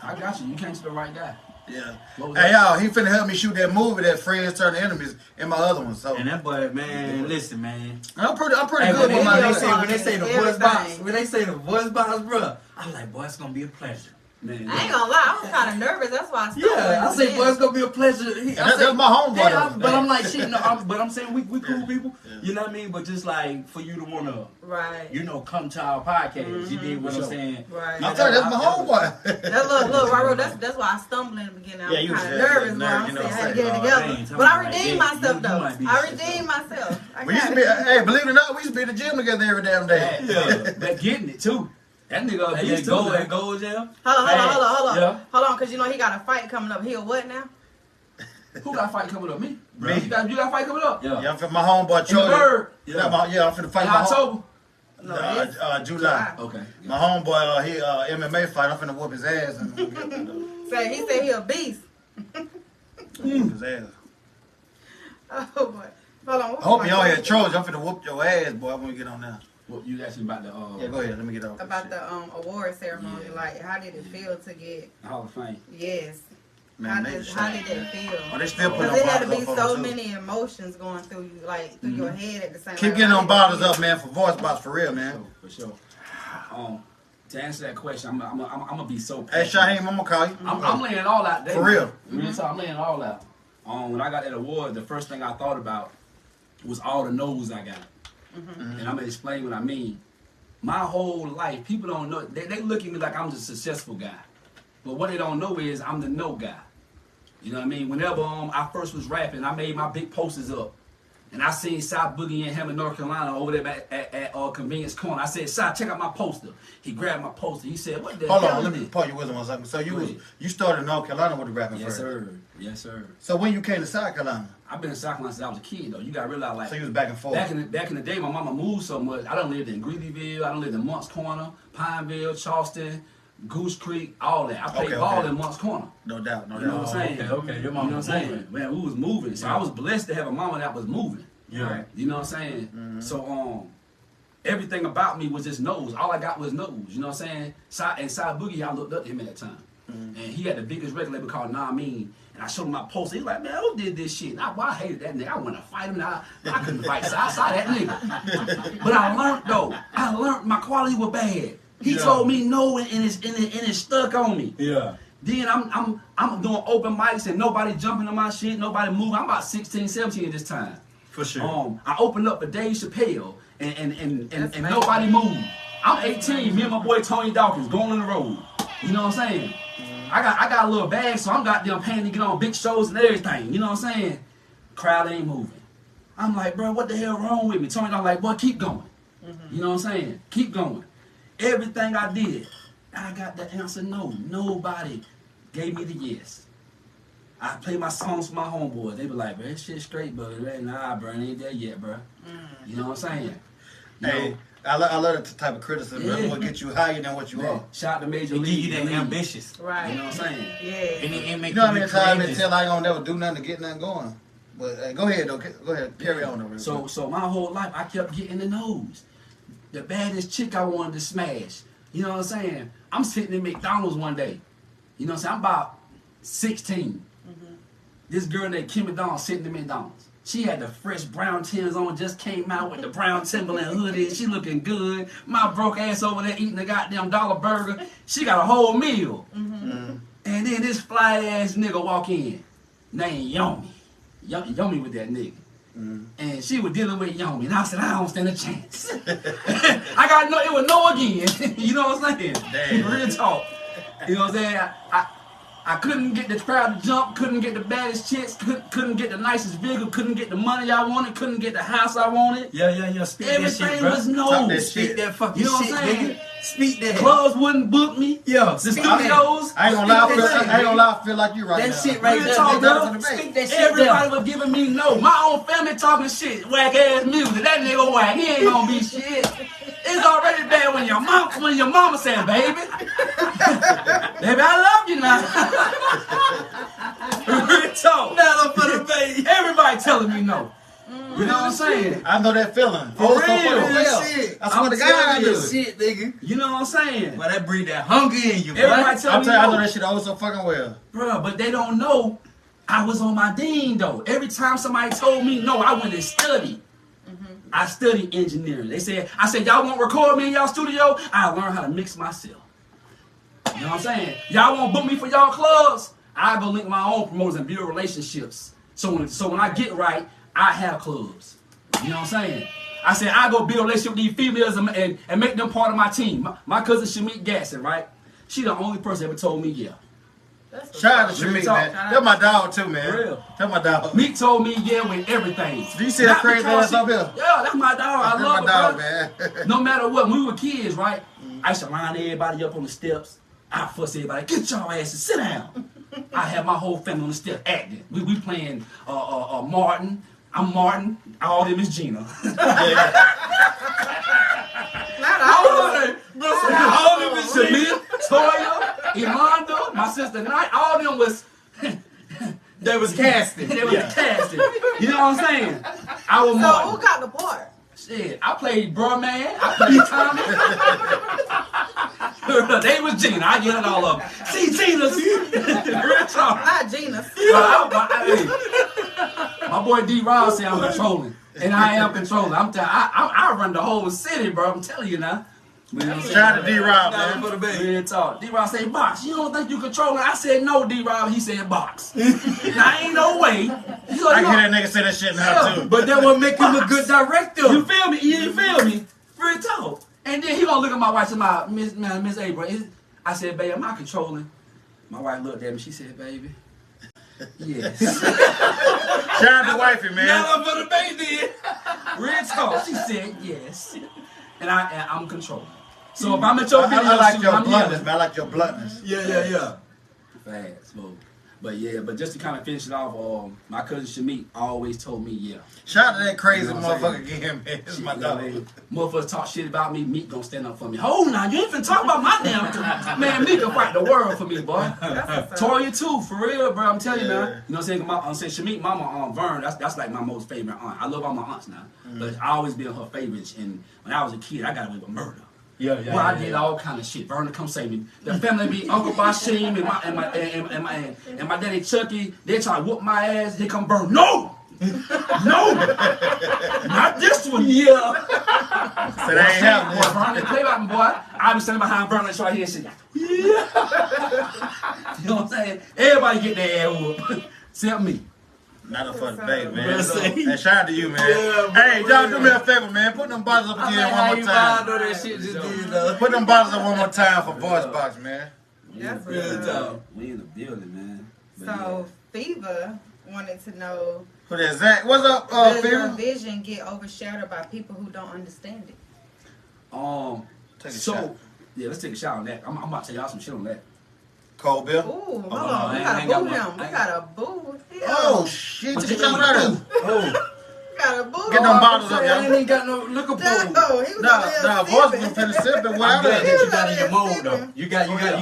I got you. You came to the right guy. Yeah. What was Hey, that? y'all, he finna help me shoot that movie that Friends Turn to Enemies in my other one. So And that boy, man, listen, man. I'm pretty Hey, good with my when video. they say the voice Everything. box, when they say the voice box, bro, I'm like, boy, it's gonna be a pleasure. Man, I ain't gonna lie, I was kind of nervous. That's why I stopped. Yeah, I say, boy, it's gonna be a pleasure. That's my homeboy, Yeah, though. but I'm like, shit, no, but I'm saying we cool people. You know what I mean? But just like for you to wanna, Right. you know, come to our podcast, you did what I'm saying. Right. I'm telling you, that's my homeboy. That look, right, that's why I stumbled in the beginning. I Yeah, was you kind of was nervous, nervous, but I'm you know saying I what had I'm to get it saying? together. Oh, they ain't But I talking about redeemed that. myself You though. might be I shit, redeemed myself. I We used to got be, it. hey, believe it or not, we used to be in the gym together every damn day. Yeah, but getting it too. That nigga a Hey, beast that too. go, that goes, yeah. Hold on. Yeah. Hold on, cause you know he got a fight coming up. He a what now? Who got a fight coming up? Me. Me. You got a fight coming up? Yeah. Yeah, I'm finna, my homeboy In the Charlie. bird. Yeah, I'm finna fight In my home, October. No, it's July. Okay. My homeboy, he MMA fight. I'm finna whoop his ass and whoop He said he a beast. his ass. Oh boy. Hold on. I hope you all here trolls. I'm finna whoop your ass, boy, when we get on there. Well, you actually about the Yeah, go ahead. Let me get off. About the award ceremony, Yeah. like how did it feel to get? Hall of Fame. Yes. Man, how they did shot. that feel? Oh, they still putting Because on it had to bottles be up so for them, too. many emotions going through you, like through your head at the same time. Keep getting on bottles up, man, for voice box for real, man. For sure. To answer that question, I'm gonna be so Hey, passionate. Shaheem, I'm gonna call you. I'm laying it all out there. For real. Real talk, I'm laying it all out. When I got that award, the first thing I thought about was all the no's I got. And I'm gonna explain what I mean. My whole life, people don't know. They look at me like I'm the successful guy, but what they don't know is I'm the no guy. You know what I mean? Whenever I first was rapping, I made my big posters up. And I seen South Boogie in Hammond, North Carolina over there at Convenience Corner. I said, "Si, check out my poster." He grabbed my poster. He said, "What the Hold hell on, is let me this?" pause your wisdom 1 second. So Go ahead. you started in North Carolina with the rapping Yes, first. sir. Yes, sir. So when you came to South Carolina, I've been in South Carolina since I was a kid, though. You got to realize, like, so you was back and forth. back in the day, my mama moved so much. I done lived in Greeleyville. I done lived in Moncks Corner, Pineville, Charleston, Goose Creek, all that. I played Okay, ball okay. in Moncks Corner. No doubt, no You know doubt. what I'm saying? Okay, your You know mama what I'm was saying? moving. Man, we was moving. So I was blessed to have a mama that was moving. Yeah. You know what I'm saying? So everything about me was just nose. All I got was nose. You know what I'm saying? And Side Boogie, I looked up to him at that time. And he had the biggest record label called Nah Mean. And I showed him my poster. He's like, "Man, who did this shit?" And I hated that nigga. I wanted to fight him. I couldn't fight. So I saw that nigga. But I learned though. I learned my quality was bad. He Yeah. told me no, and it stuck on me. Yeah. Then I'm doing open mics and nobody jumping on my shit, nobody moving. I'm about 16, 17 at this time. For sure. I opened up for Dave Chappelle and That's nobody moved. I'm 18, me and my boy Tony Dawkins going on the road. You know what I'm saying? I got a little bag, so I'm goddamn paying to get on big shows and everything. You know what I'm saying? Crowd ain't moving. I'm like, bro, what the hell wrong with me? Tony Dawkins like, boy, keep going. You know what I'm saying? Keep going. Everything I did, I got the answer no. Nobody gave me the yes. I play my songs for my homeboys. They be like, bro, that shit straight, brother. Nah, bro, it ain't there yet, bro. You know what I'm saying? You Hey, know, I love that type of criticism. Yeah. That's what get you higher than what you man, are. shout out to Major It give League. you that League. ambitious. Right. You know what I'm saying? Yeah. And it make You know how you many be times they creative. tell I ain't gonna never do nothing to get nothing going. But go ahead though. Go ahead. Carry on over. So my whole life, I kept getting the nose. The baddest chick I wanted to smash. You know what I'm saying? I'm sitting in McDonald's one day. You know what I'm saying? I'm about 16. This girl named Kim McDonald sitting in McDonald's. She had the fresh brown Timbs on, just came out with the brown Timberland hoodie. She looking good. My broke ass over there eating the goddamn dollar burger. She got a whole meal. And then this fly ass nigga walk in, named Yomi. Yomi with that nigga. And she was dealing with Yomi. And I said, I don't stand a chance. I got no, it was no again. You know what I'm saying? Damn. Real talk. You know what I'm saying? I couldn't get the crowd to jump, couldn't get the baddest chicks, couldn't get the nicest vehicle, couldn't get the money I wanted, couldn't get the house I wanted. Yeah. Speak that shit, Everything bro. was no. Talk that Speak shit. that fucking You know what shit, I'm saying? nigga. Speak that. Clubs wouldn't book me. Yo, The speak that. studios. I ain't gonna lie, I feel like you right That now. shit right Real there, talk, nigga. bro. Speak that shit Everybody down. was giving me no. My own family talking shit, whack ass music. That nigga whack. He ain't gonna be shit. It's already bad when your mama saying, baby, baby, I love you now. Real talk. Now for the baby. Everybody telling me no. You know what I'm saying? I know that feeling. For real. well. Shit. I swear to God, I do. Shit, nigga. You know what I'm saying? Well, that breed that hunger in you, boy. Everybody telling I'm me telling you, I know no. that shit oh so fucking well. Bro, but they don't know I was on my dean though. Every time somebody told me no, I went and studied. I studied engineering. I said, y'all won't record me in y'all studio? I learned how to mix myself. You know what I'm saying? Y'all won't book me for y'all clubs? I go link my own promoters and build relationships. So when I get right, I have clubs. You know what I'm saying? I said, I go build a relationship with these females and make them part of my team. My cousin Shamik Gasson, right? She the only person that ever told me yeah. Shout out to Shamik, man. That's my dog too, man. For real. That's my dog. Meek told me yeah with everything. Do you see that Not crazy because ass up here? Yeah, that's my dog. I That's love my dog, it, man. bro. No matter what, when we were kids, right? I used to line everybody up on the steps. I fuss everybody, get y'all asses, sit down. I had my whole family on the steps acting. We playing Martin. I'm Martin. All them is Gina. Not all of them. All them is Shamia, Toya, Imanda, my sister Knight. All them was. They was casting. They was casting. You know what I'm saying? I was So Martin. who got the part? Shit, I played Bro Man. I played Tommy. They was Gina. I get it all up. See, Gina's. Real talk. Not Gina. My boy D. Rob said I'm controlling. And I am controlling. I run the whole city, bro. I'm telling you now. You know what I'm saying? Shout out to D-Rob, Now man. for the baby. Real talk. D-Rob said, Box, you don't think you controlling? I said, no, D-Rob. He said, Box. Now, ain't no way. He I can hear that nigga say that shit now, too. But that would make him a good director. You feel me? You feel me? Real talk. And then he gonna look at my wife and my Miss April. I said, babe, am I controlling? My wife looked at me. She said, baby, yes. Shout out to wifey, man. Now for the baby. Real talk. She said, yes. And I'm controlling. So if I'm at your video I like shoot, your I'm bluntness, yelling. man. I like your bluntness. Yeah. Fast, move. But just to kind of finish it off, my cousin Shamik always told me, yeah. Shout out to that crazy You know what I'm motherfucker again, man. This is my dog. Motherfuckers talk shit about me, Meek gonna stand up for me. Hold on, you ain't finna talk about my damn man, Meek can fight the world for me, boy. Toya too, for real, bro. I'm telling you now. You know what I'm saying? I'm saying Shamik mama Vern, that's like my most favorite aunt. I love all my aunts now. But I always been her favorite. And when I was a kid, I got away with murder. Well, I did all kind of shit. Vernon, come save me. The family be Uncle Bashim and my daddy Chucky. They try to whoop my ass. Here come Vern. No, not this one. Yeah. So that ain't happening. Boy, Vernon, play about me, boy. I be standing behind Vernon right here and shit. Yeah. You know what I'm saying? Everybody get their ass whooped, except me. Not for the baby, man. Yes, sir. Hey, shout out to you, man. Yeah, Hey, bro, y'all do me a favor, man. Put them bottles up again one more time. know that shit just did, though. Put them bottles up one more time for Voice Box, man. That's Real what's talk. up. We in the building, man. But So Fever wanted to know, Who that Zach? What's up, does your Fever? vision get overshadowed by people who don't understand it? Take a so shot. yeah, let's take a shot on that. I'm about to tell y'all some shit on that. Cold Bill. Ooh, hold no, on. I We ain't gotta got boo one. him. We gotta boo him. Oh, shit. What Take you a shot mean? out of Oh. Oh, We gotta boo him. Get them bottles up, I y'all. ain't even got no liquor pool. No, he was over here Nah, Voice sipping. been finna sipping. I'm Whatever. glad that He you was got out in there your mold, though. sipping. You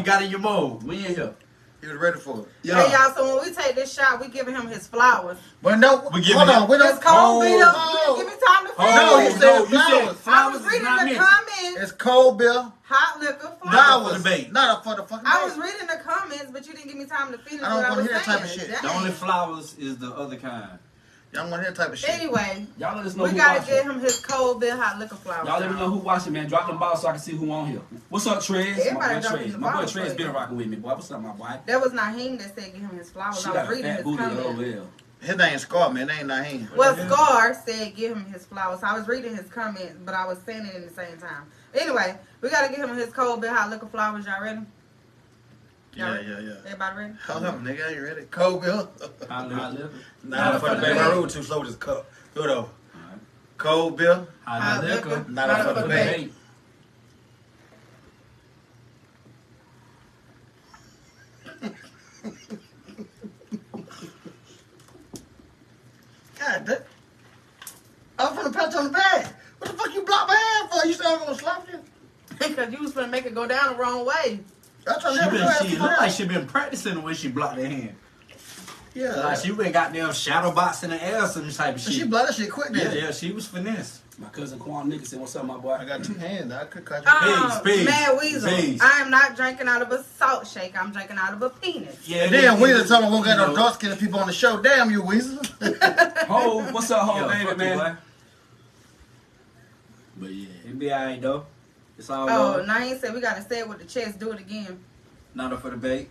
got in your mold. We in here. He was ready for it. Hey, y'all, so when we take this shot, we giving him his flowers. But no, We giving hold him- on. We It's don't. cold beer. Oh. You didn't give me time to finish. No, he no, said you said flowers. I was is reading not the mentioned. comments. It's cold Bill. Hot liquor, flowers. Flowers. for the bait. Not for the fucking I was bait. reading the comments, but you didn't give me time to finish I don't what I wanna was hear that saying. type of shit. Dang. The only flowers is the other kind. Y'all want to hear that type of shit. Anyway, Y'all let us know we who gotta watching. get him his cold bill hot liquor flowers. Y'all let me know who watching, man. Drop them bottles so I can see who on here. What's up, Trez? Everybody My boy dropping Trez. the My boy bottles, Trez but- been rocking with me, boy. What's up, my boy? That was Naheem that said give him his flowers. She I got was a reading fat his booty over comments. there. His name Scar, man. They ain't not him. Well, Scar said give him his flowers. I was reading his comments, but I was saying it in the same time. Anyway, we gotta give him his cold bill hot liquor flowers. Y'all ready? Yeah, ready? yeah, yeah. Everybody ready? Hold on, nigga. You ready? Cold bill. Hot liquor. Not for the baby. My room too slow with this cup. Good over. Cold bill. Hot liquor. Not for the baby. Hey, God damn. I'm finna pat you on the back. What the fuck you block my hand for? You said I'm gonna slap you? Because you was finna make it go down the wrong way. I'm trying to help your ass She to look like down. she been practicing the way she blocked her hand. Yeah. Like she been goddamn shadow boxing the air or some type of She shit. blocked that shit quick Yeah, then. yeah, she was finesse. my cousin Quan Nicholson, what's up, my boy? I got 2 hands. I could cut you. Peace. Mad Weasel. Peace. I am not drinking out of a salt shake. I'm drinking out of a penis. Yeah, Damn, Weezer told me we'll get you no know. dark skinned people on the show. Damn you, Weezer. Ho, what's up, Ho, Yo, baby, fuck you, man? boy. But yeah, It be alright though. It's all Oh, love. Naeem said we gotta say it with the chest. Do it again. Not up for the bait.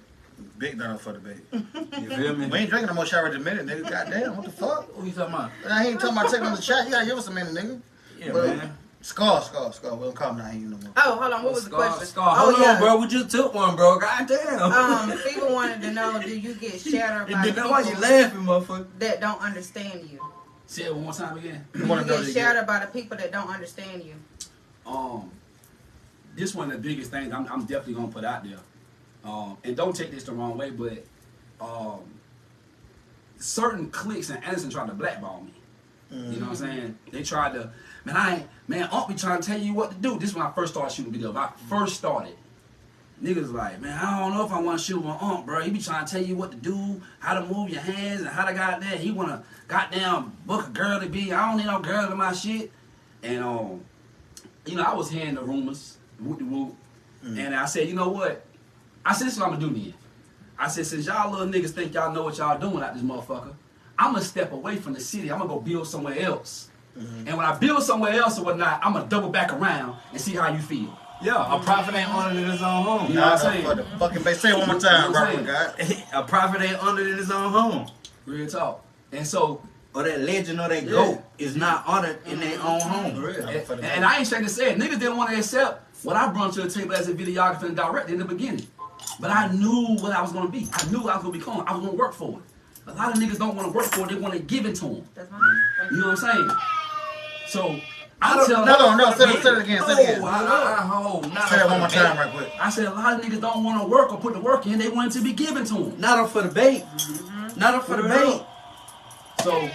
Big dollar for the baby. You feel me? We ain't drinking no more shower in a minute, nigga. Goddamn, what the fuck? What you talking about? I ain't talking about taking on the shot. You gotta give us a minute, nigga. Yeah, Well, man. Scar. We don't call him Naeem no more. Oh, hold on. What was the question? Scar. Oh, Hold yeah. on, bro. We just took one, bro. Goddamn. People wanted to know, do you get shattered by Then why you people laughing, motherfucker? that don't understand you? say it one more time again. You You wanna know get that shattered by the people that don't understand you. This one of the biggest things I'm definitely gonna put out there. And don't take this the wrong way, but certain cliques in Anderson tried to blackball me. You know what I'm saying? They tried to, Unc be trying to tell you what to do. This is when I first started shooting videos. I first started. Niggas like, man, I don't know if I want to shoot with Unc, bro. He be trying to tell you what to do, how to move your hands, and how to goddamn. He wanna goddamn book a girl to be. I don't need no girl in my shit. And you know, I was hearing the rumors, whoop de whoop, and I said, you know what? I said, this is what I'm gonna do then. I said, since y'all little niggas think y'all know what y'all doing out this motherfucker, I'm gonna step away from the city. I'm gonna go build somewhere else. And when I build somewhere else or whatnot, I'm gonna double back around and see how you feel. Yeah, a prophet ain't honored in his own home. You know what I'm Nah, saying? for the fucking bass. Say it one more time, You know what I'm Robert God. A prophet ain't honored in his own home. Real talk. And so, Or that legend or that Yeah. goat is not honored in their own home. and I ain't saying to say it. Niggas didn't want to accept what I brought to the table as a videographer and director in the beginning. But I knew what I was gonna be. I knew what I was gonna become. I was gonna work for it. A lot of niggas don't want to work for it. They want to give it to them. That's my You know what I'm saying? So I don't- tell No, say it again. Say it again. Say it one more time, right quick. I said a lot of niggas don't want to work or put the work in. They want it to be given to them. Not up for the bait. Not up for the bait. So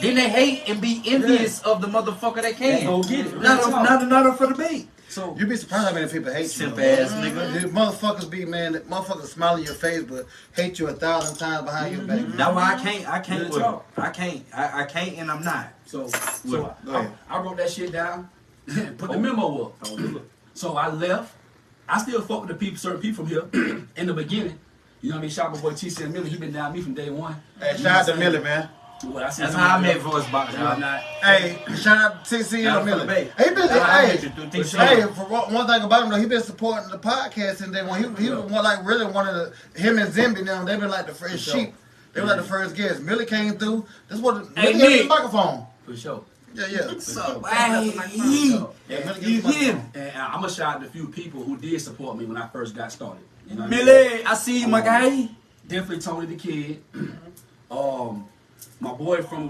Then they hate and be envious of the motherfucker that can. go get it. Not Real up, talk. not up for the bait. So You'd be surprised how many people hate you. Simp though. ass nigga. The motherfuckers be, man, the motherfuckers smile in your face, but hate you 1,000 times behind your back. That's why I can't Real with talk. it. I can't and I'm not. So Go ahead. I wrote that shit down, put the memo up. So I left. I still fuck with the people, certain people from here in the beginning. You know what I mean? Shout out my boy TC and Millie. He been down me from day one. Hey, You know shout out to what I'm saying? Millie, man. What I see That's him how I do. met Voice Box, You know, y'all. not- Hey, shout out to TC Shout out and to the Millie. Bay. He been, That's how I hey, met you through TC. hey, for one thing about him though, he been supporting the podcast, and then when he was one, like really one of the, him and Zimby now, they been like the first sheep. They were like the first guests. Millie came through. This was Hey, Millie had Nick. the microphone. For sure. Yeah. So, Yeah, hey, Millie you gets the hear? microphone. And I'm gonna shout out a few people who did support me when I first got started. You know what I mean? Millie, I see you, my guy. Definitely Tony the Kid. My boy from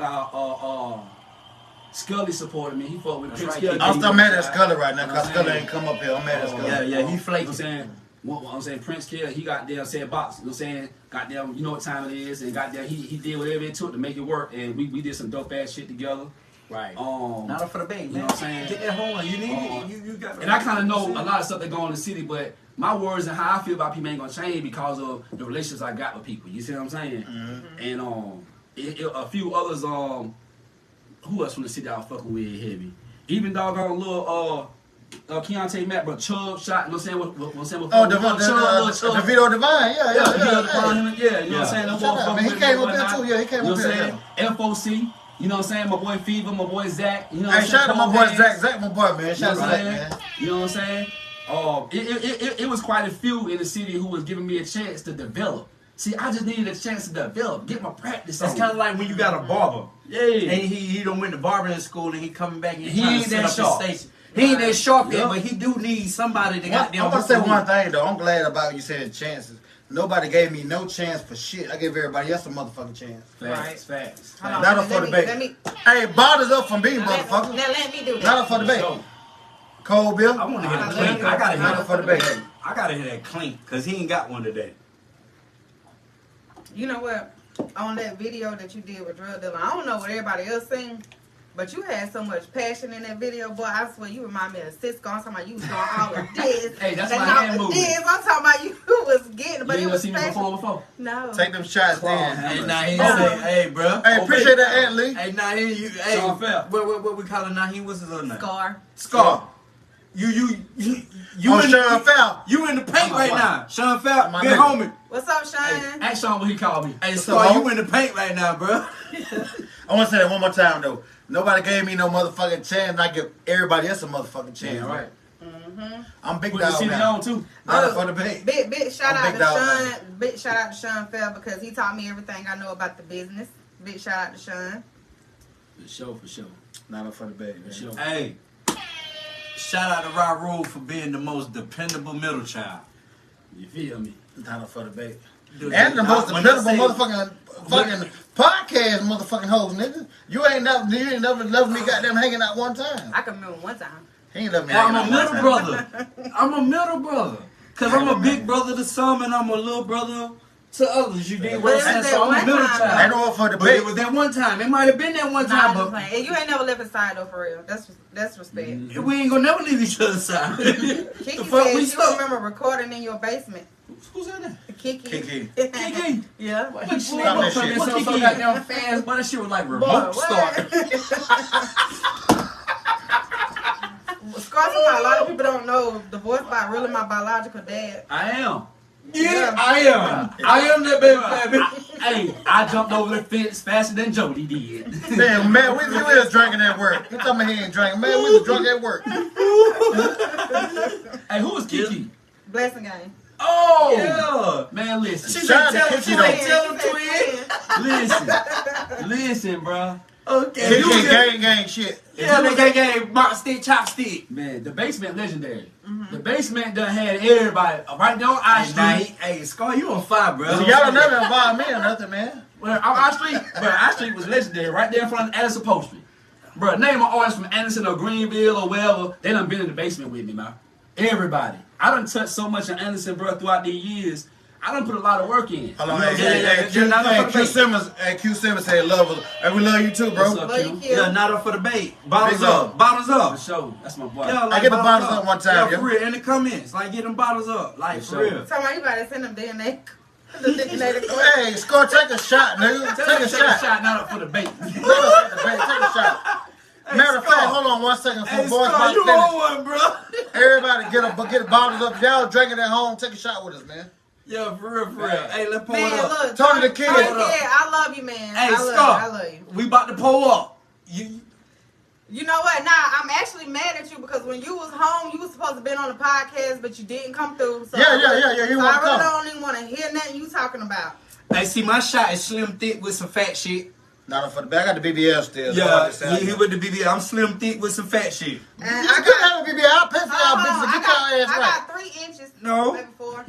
Scully supported me. He fought with Prince right. Scully. I'm still mad at Scully right now, You know because what I'm Scully saying? ain't come up here. I'm mad at Scully. Yeah, he You know what I'm flaky. saying? What I'm saying, Prince Kill, he got there, said box. You know what I'm saying? Goddamn, you know what time it is, and goddamn, he did whatever it took to make it work, and we did some dope ass shit together. Right. Um, Not up for the bait, you man. know what I'm saying? Get that horn. You need it. You got. And I kind of know a lot of stuff that go on in the city, but my words and how I feel about people ain't gonna change because of the relationships I got with people. You see what I'm saying? And a few others. Who else from the city I was fucking with heavy? Even doggone little Keontae Matt, but Chubb shot. You know what I'm saying? What I'm saying? Oh, the Vito Divine. Yeah. Yeah, you know what I'm saying? Them Shout out, motherfuckers man. He with came me up here whatnot. too. Yeah, he came You know up what I'm here. saying? FOC. You know what I'm saying? My boy Fever, my boy Zach. You know what Hey, I'm saying? shout out to my boy Cold Zach. Hands. Zach, my boy, man. Shout out to Zach, man. You know what I'm saying? It was quite a few in the city who was giving me a chance to develop. See, I just needed a chance to develop, get my practice That's on. kind of like when you got a barber. Yeah. And he done went to barbering school and he coming back and He trying ain't to set that up sharp. his station. He ain't that sharp yet, Yup. but he do need somebody to I'm goddamn. gonna say one thing though. I'm glad about you saying chances. Nobody gave me no chance for shit. I gave everybody else a motherfucking chance. Facts. Hold on, Not up for debate. Let me. Hey, bottles up from me, Now motherfucker. let me do that. Not up for debate. So, Cold Bill. I want to hear I the love clink. you. I gotta Not hear. up for debate. I gotta hear that clink because he ain't got one today. You know what? On that video that you did with Drug Dealer, I don't know what everybody else seen, but you had so much passion in that video, boy. I swear you remind me of Cisco. I'm talking about you was doing all of this. Hey, that's and my all hand of movement. this. I'm talking about you was getting, but you it ain't was seen me passion. perform before? No. Take them shots then. Hey, Naheem Oh. say, hey, bro. Hey, appreciate that, Aunt Lee. Hey, Naheem, you, hey, Sean Fair. what we call it, Naheem? What's his other name? Scar. Scar. You On in Sean Fowl. You in the paint Oh, right wow. now. Sean Fowl, My good nigga. homie. What's up, Sean? Ask Sean what he called me. Hey, What's Scar, up, you ho? in the paint right now, bro. I want to say that one more time, though. Nobody gave me no motherfucking chance, and I give everybody else a motherfucking chance. Yeah, right. I'm big Put the dog CD now. on too. Not up for debate. Big shout I'm out big to dog, Sean. man. Big shout out to Sean Fell because he taught me everything I know about the business. Big shout out to Sean. For sure. Not up for debate, man. For sure. Hey, shout out to Ra Rule for being the most dependable middle child. You feel me? Not up for debate. Dude, And the most when I dependable say- fucking podcast motherfucking hoes, nigga. You ain't never left me goddamn hanging out one time. I can remember one time. He ain't left me I'm hanging a out one middle time. brother. I'm a middle brother. Because I'm a big brother to some and I'm a little brother to others. You dig what I'm But saying? it was So I'm that a middle one time, Ain't child. no up for But debate. it was that one time. It might have been that one Nah, I'm time, just but playing. And you ain't never left his side though, for real. That's respect. we ain't gonna never leave each other's side. Kiki The fuck said we you stuck? remember recording in your basement. Who's in there? Kiki. Kiki. Kiki. Yeah. What What shit? Stop that What shit. What so Kiki? goddamn fast, but that shit was like Boy, remote what? start. Scar, a lot of people don't know the voice by really my biological dad. I am. Yeah. I am. I am that baby. Hey, I jumped over the fence faster than Jody did. Damn, man, we was drinking at work. You talking about he ain't drinking. Man, we was drunk at work. Hey, who was Kiki? Blessing game. Oh, Yeah. man, listen. She Shout said, out to tell Kiki, him, though. tell him, twin. Listen, bro. Okay. Kiki You ain't gang shit. Yeah, they gave Mopstick, Chopstick. Man, the basement legendary. The basement done had everybody right there on I Street. Hey, Scar, you on fire, bro. So y'all don't never involve me or nothing, man. Well, on I Street, bro, I Street was legendary right there in front of Addison Upholstery. Bro, name an artist from Anderson or Greenville or wherever, they done been in the basement with me, man. Everybody. I done touched so much on Anderson, bro, throughout the years. I done put a lot of work in. Hold on, You know what I'm saying? Q Simmons, Q Simmons said love us. And we love you too, bro. What's up, Love you, Q? Q. Yeah, not up for debate. Bottles Big up. up. Bottles For up. sure. That's my boy. Yeah, I get the bottles up one time, Yeah, yeah. for real. In the comments. Like, get them bottles up. Like, For for sure. real. Talking about you better send them DNA. The DNA. Hey, Score, take a shot, nigga. Take a shot. Not up for debate. Not up for debate. Take a shot. Matter of fact, Scar. hold on 1 second for Hey, boys Scar, about you to finish. on one, bro. Everybody get bottles up. Y'all drinking at home. Take a shot with us, man. Yeah, for real, for real. Hey, let's pull Man, it up. look. Tony the Kid. Tony Hold up. I love you, man. Hey, I love Scar. you. I love you. We about to pull up. You know what? Nah, I'm actually mad at you because when you was home, you was supposed to been on the podcast, but you didn't come through. So Yeah. He so want I to really come. don't even want to hear nothing you talking about. Hey, see, my shot is slim thick with some fat shit. Not up for the back. I got the BBL still. Yeah, he with the BB. I'm slim thick with some fat shit. And You I could got, have a BBL. I'll piss hold y'all on, bitches. I Get y'all ass got right. 3 inches. No. Maybe 4.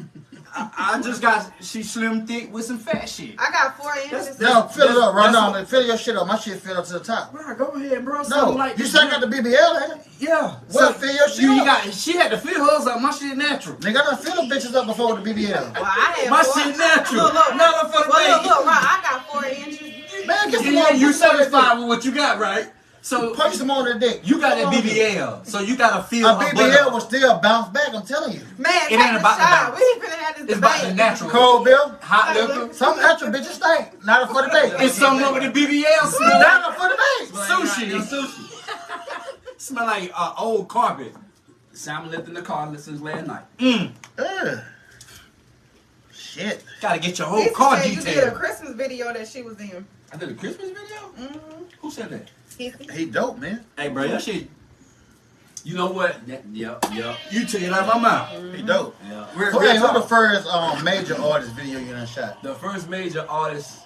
I just got, she slim thick with some fat shit. I got 4 inches. No, fill it up right that's now. what- Fill your shit up. My shit fill up to the top. Bro, go ahead, bro. No, Something like you this, said I bro. got the BBL, ain't it? Yeah. Well, fill your shit you up. got, she had to fill hers up. My shit natural. Nigga, I done fill the bitches up before with the BBL. Well, I had My 4. shit natural. Look. Not up for the Well, baby. look, right. I got 4 inches. Man, get some Yeah, more. you put some more satisfied in with what you got, right? So there. Punch some on the dick. you got that Come on. BBL. So you got to feel A her BBL butt. will still bounce back, I'm telling you. Man, It take ain't the about the shot. bounce. We ain't finna have this It's about the debate. natural. Cold Bill. Hot liquor. Some natural bitches stink. Not up for the bait. It's something up with the BBL smell. Not up for the bait. Sushi. Smell like old carpet. Simon left in the car since last night. Ugh. Shit. Gotta get your He whole car said you did a detailed. Christmas video that she was in. I did a Christmas video? Mm-hmm. Who said that? He dope, man. Hey, bro, your shit. You know what? Yup. You took it out of my mouth. He dope. Yeah. Who the first major artist video you done shot? The first major artist.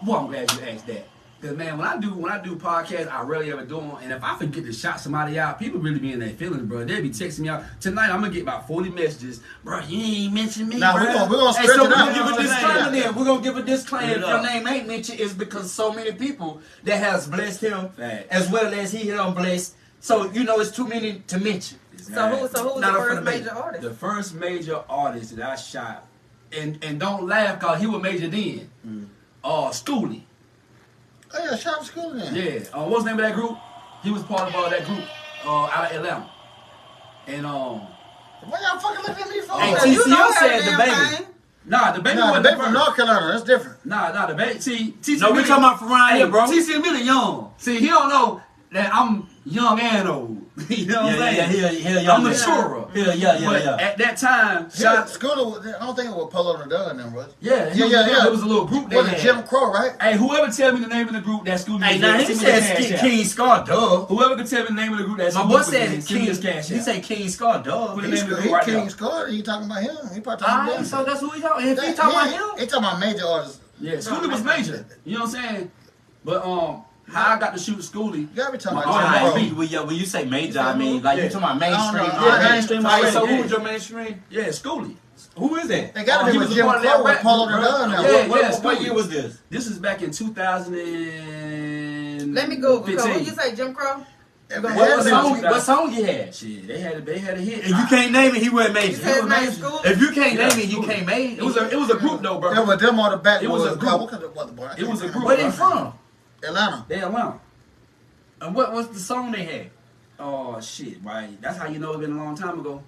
Well, I'm glad you asked that. Cause man, when I do podcasts, I rarely ever do them. And if I forget to shout somebody out, people really be in their feelings, bro. They be texting me out. Tonight I'm gonna get about 40 messages, bro. You ain't mention me, Now bro. we're gonna Hey, stretch so it we're out. gonna give a You know what I'm disclaimer saying? then. We're gonna give a disclaimer. If Yeah. your name ain't mentioned, it's because so many people that has blessed him Fact. as well as he done blessed. So you know it's too many to mention. So who's the Not up for first debate. major artist? The first major artist that I shot, and don't laugh, cause he was major then. Schoolie. Oh yeah, Shop School then. Yeah. What's the name of that group? He was part of that group out of Atlanta. And Why y'all fucking looking at me for? Hey, So you TCL know said every the damn baby. thing. nah, the baby Nah, the wasn't baby the from first. North Carolina. That's different. Nah, the baby. See, TC No, we Millie- talking about Mariah, Hey, bro. TC Millie young. See, he don't know that I'm young and old. You know what I'm saying? I'm mature. But at that time, Yeah, shot. School. I don't think it was Polo and the Dunn then, was. Yeah, he was, yeah. It was a little group. Was they it had. Jim Crow, right? Hey, whoever tell me the name of the group that school Hey, was now in, he send me the said cash out. King Scar, duh. Whoever can tell me the name of the group that My school boy was in, said send me his King. cash He out. said King Scar, duh. Put the He's name of the he group right King now. Scott. He talking about him. He probably talking Alright, about so him. that's who he talking. If he talking about him, He talking about major artists. Yeah, Schoolie was major. You know what I'm saying? But how I got to shoot Schoolie. You gotta be talking My about arm Jim might Crow. be- when you say major, I mean like you talking about mainstream. I don't know. Yeah, I mainstream ain't- already. So who Yeah. was your mainstream? Yeah, Schoolie. Who is that? They gotta He be was with a Jim part of that Crow with rap Polo group, and bro. the Dunn now. Yeah. What Schoolie. year was this? This is back in 2015. Let me Google. Because when you say Jim Crow, It What had to be song- with- What song you had? Shit, they had a hit. If you can't name it, he wasn't you major. said his name major. School. If you can't Yeah, name it, you School. can't make It was a group though, bro. It was them on the back. It was a group. What kind of what, boy? I It can't was a remember. group. Where they from? Atlanta. They Atlanta. And what was the song they had? Oh shit, right. That's how you know it's been a long time ago.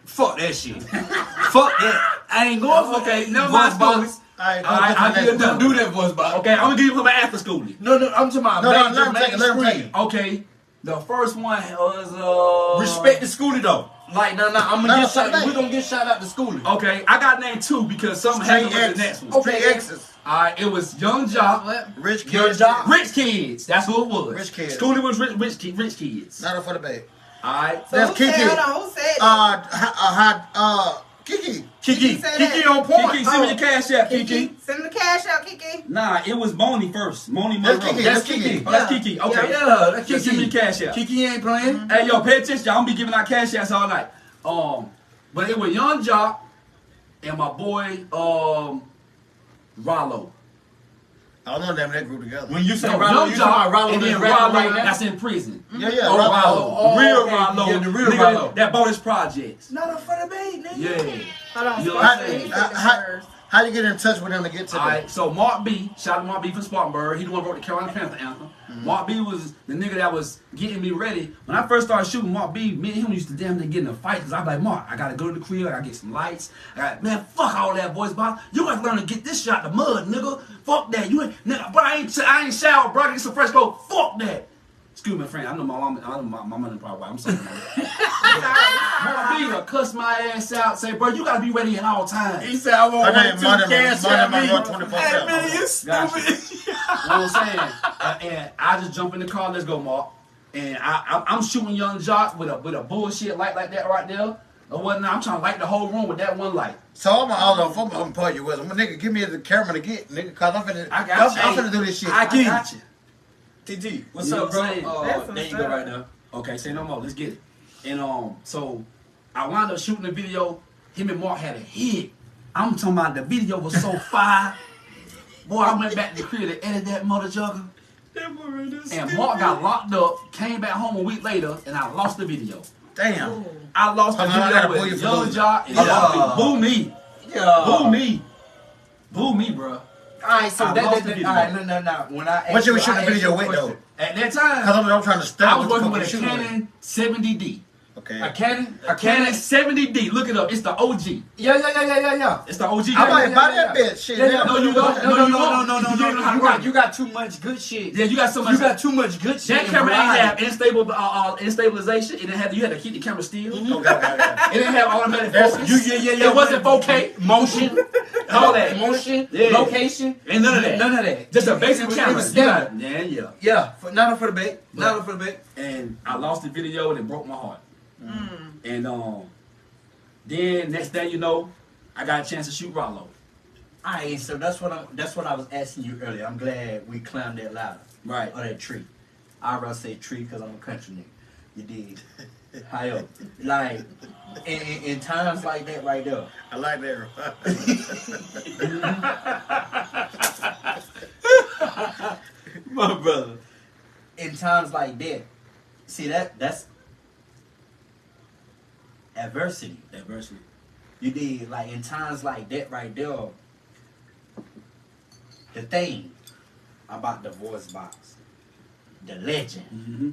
Fuck that shit. Fuck that. I ain't going for Okay, that. never voice mind, box. Schoolie. Alright, I go give to the them next one. Don't do that voice box. Okay, I'm gonna give you my after Schoolie. No, I'm talking about No, major let him take it, let him mainstream. Okay, the first one was Respect the schoolie though. Like, no, I'm No, gonna get no, shot. We're gonna get shot out the schoolie. Okay, I got named two because something happened with the next one. Street X's. Alright, it was Young Jock, What? Rich Your kids. job. Rich Kids. That's who it was. Rich Kids. Schoolie was rich kids. Not up for the babe. Alright. So That's who said, Kiki. hold on, who said that? Kiki. Kiki said that. on point. Kiki, send me your cash out, Kiki. Send the cash out, Kiki. Nah, it was Moni first. Moni That's Monroe. Kiki. That's That's Kiki. Kiki. Oh, that's Yeah. Kiki. Okay. Yeah, that's Just send me your Kiki. cash out. Kiki ain't playing. Hey, yo, pay attention. I'm gonna be giving out cash outs all night. But it was Young Jock and my boy, Rollo. I don't know them that group together. When you say No, Rollo, Young you Jock talking about Rollo and then that's rapping Rollo right now? that's in prison. Yeah, yeah. Oh, Rollo. Rollo. Oh, Real okay. Rollo. Yeah, the real Nigga Rollo. That bonus projects. Not up for the bait, nigga. Yeah. Hold on, You know Spark what I'm said saying? he said the How- first. How you get in touch with them to get to them? Alright, so Mark B, shout out to Mark B from Spartanburg. He the one who wrote the Carolina Panther anthem. Mark B was the nigga that was getting me ready. When I first started shooting, Mark B, me and him used to damn near get in a fight because I'm like, Mark, I gotta go to the crib, I gotta get some lights. Man, fuck all that voice box. You gotta learn to get this shot in the mud, nigga. Fuck that. You ain't, nigga, but I ain't showered, bro. I get some fresh clothes. Fuck that. Excuse me, friend. I know my mom. I know my mother probably. I'm sorry. Mark B will cuss my ass out. Say, bro, you gotta be ready at all times. He said, I Her want name one Money two cash Money at me. Monroe 24/7. Hey, man, you Gotcha. stupid. You know what I'm saying? And I just jump in the car, let's go, Mark. And I'm shooting Young Jock with a bullshit light like that right there. Or whatnot. I'm trying to light the whole room with that one light. So I'm gonna part you with them. Nigga, give me the camera to get, nigga, cause I'm finna, I got you. I'm finna do this shit. I get got you. TT, what's You know up, bro? what I'm saying? That's There you what's go up. right there. Okay, say no more. Let's get it. And so I wound up shooting the video. Him and Mark had a hit. I'm talking about the video was so fire. Boy, I went back to the crib to edit that mother jugger. And Mark got locked up, came back home a week later, and I lost the video. Damn. I lost the Hold on, I gotta video pull you with for Young losing. Jock and Yeah. Mark B. Boo me. Yeah. Boo me. Boo me, bro. Alright, so I that, lost that, the that video. alright, no. When I What you asked was shooting I the video asked you a with though? question. At that time, Cause I'm trying to I stop was what the working fuck with you a shooting with. Canon 70D. Okay. A Canon? A Canon 70D. Look it up. It's the OG. Yeah. It's the OG. I camera. might buy that bitch. Shit. Yeah, No, you don't. No, you won't. no. You don't know how to You got too much good shit. Yeah, you got so much. You got too much good shit. That in camera ain't variety. have instabilization. It didn't have. You had to keep the camera still. Okay. It didn't have automatic That's- focus. Yeah. It wasn't 4K. Motion. All that. Motion. Yeah. Location. Ain't none of that. None of that. Just a basic It was camera. You standard. got it. Yeah. Yeah. Not up for the bait. Not up for the bait. And I lost the video and it broke my heart. And then next thing you know, I got a chance to shoot Rollo. Alright, so that's what I was asking you earlier. I'm glad we climbed that ladder. Right. Or that tree. I'd rather say tree because I'm a country nigga. You dig? High up. Like, in times like that right there. I like that. My brother. In times like that. See, that's adversity. Adversity. You dig? Like, in times like that right there, the thing about the voice box, the legend, Mm-hmm.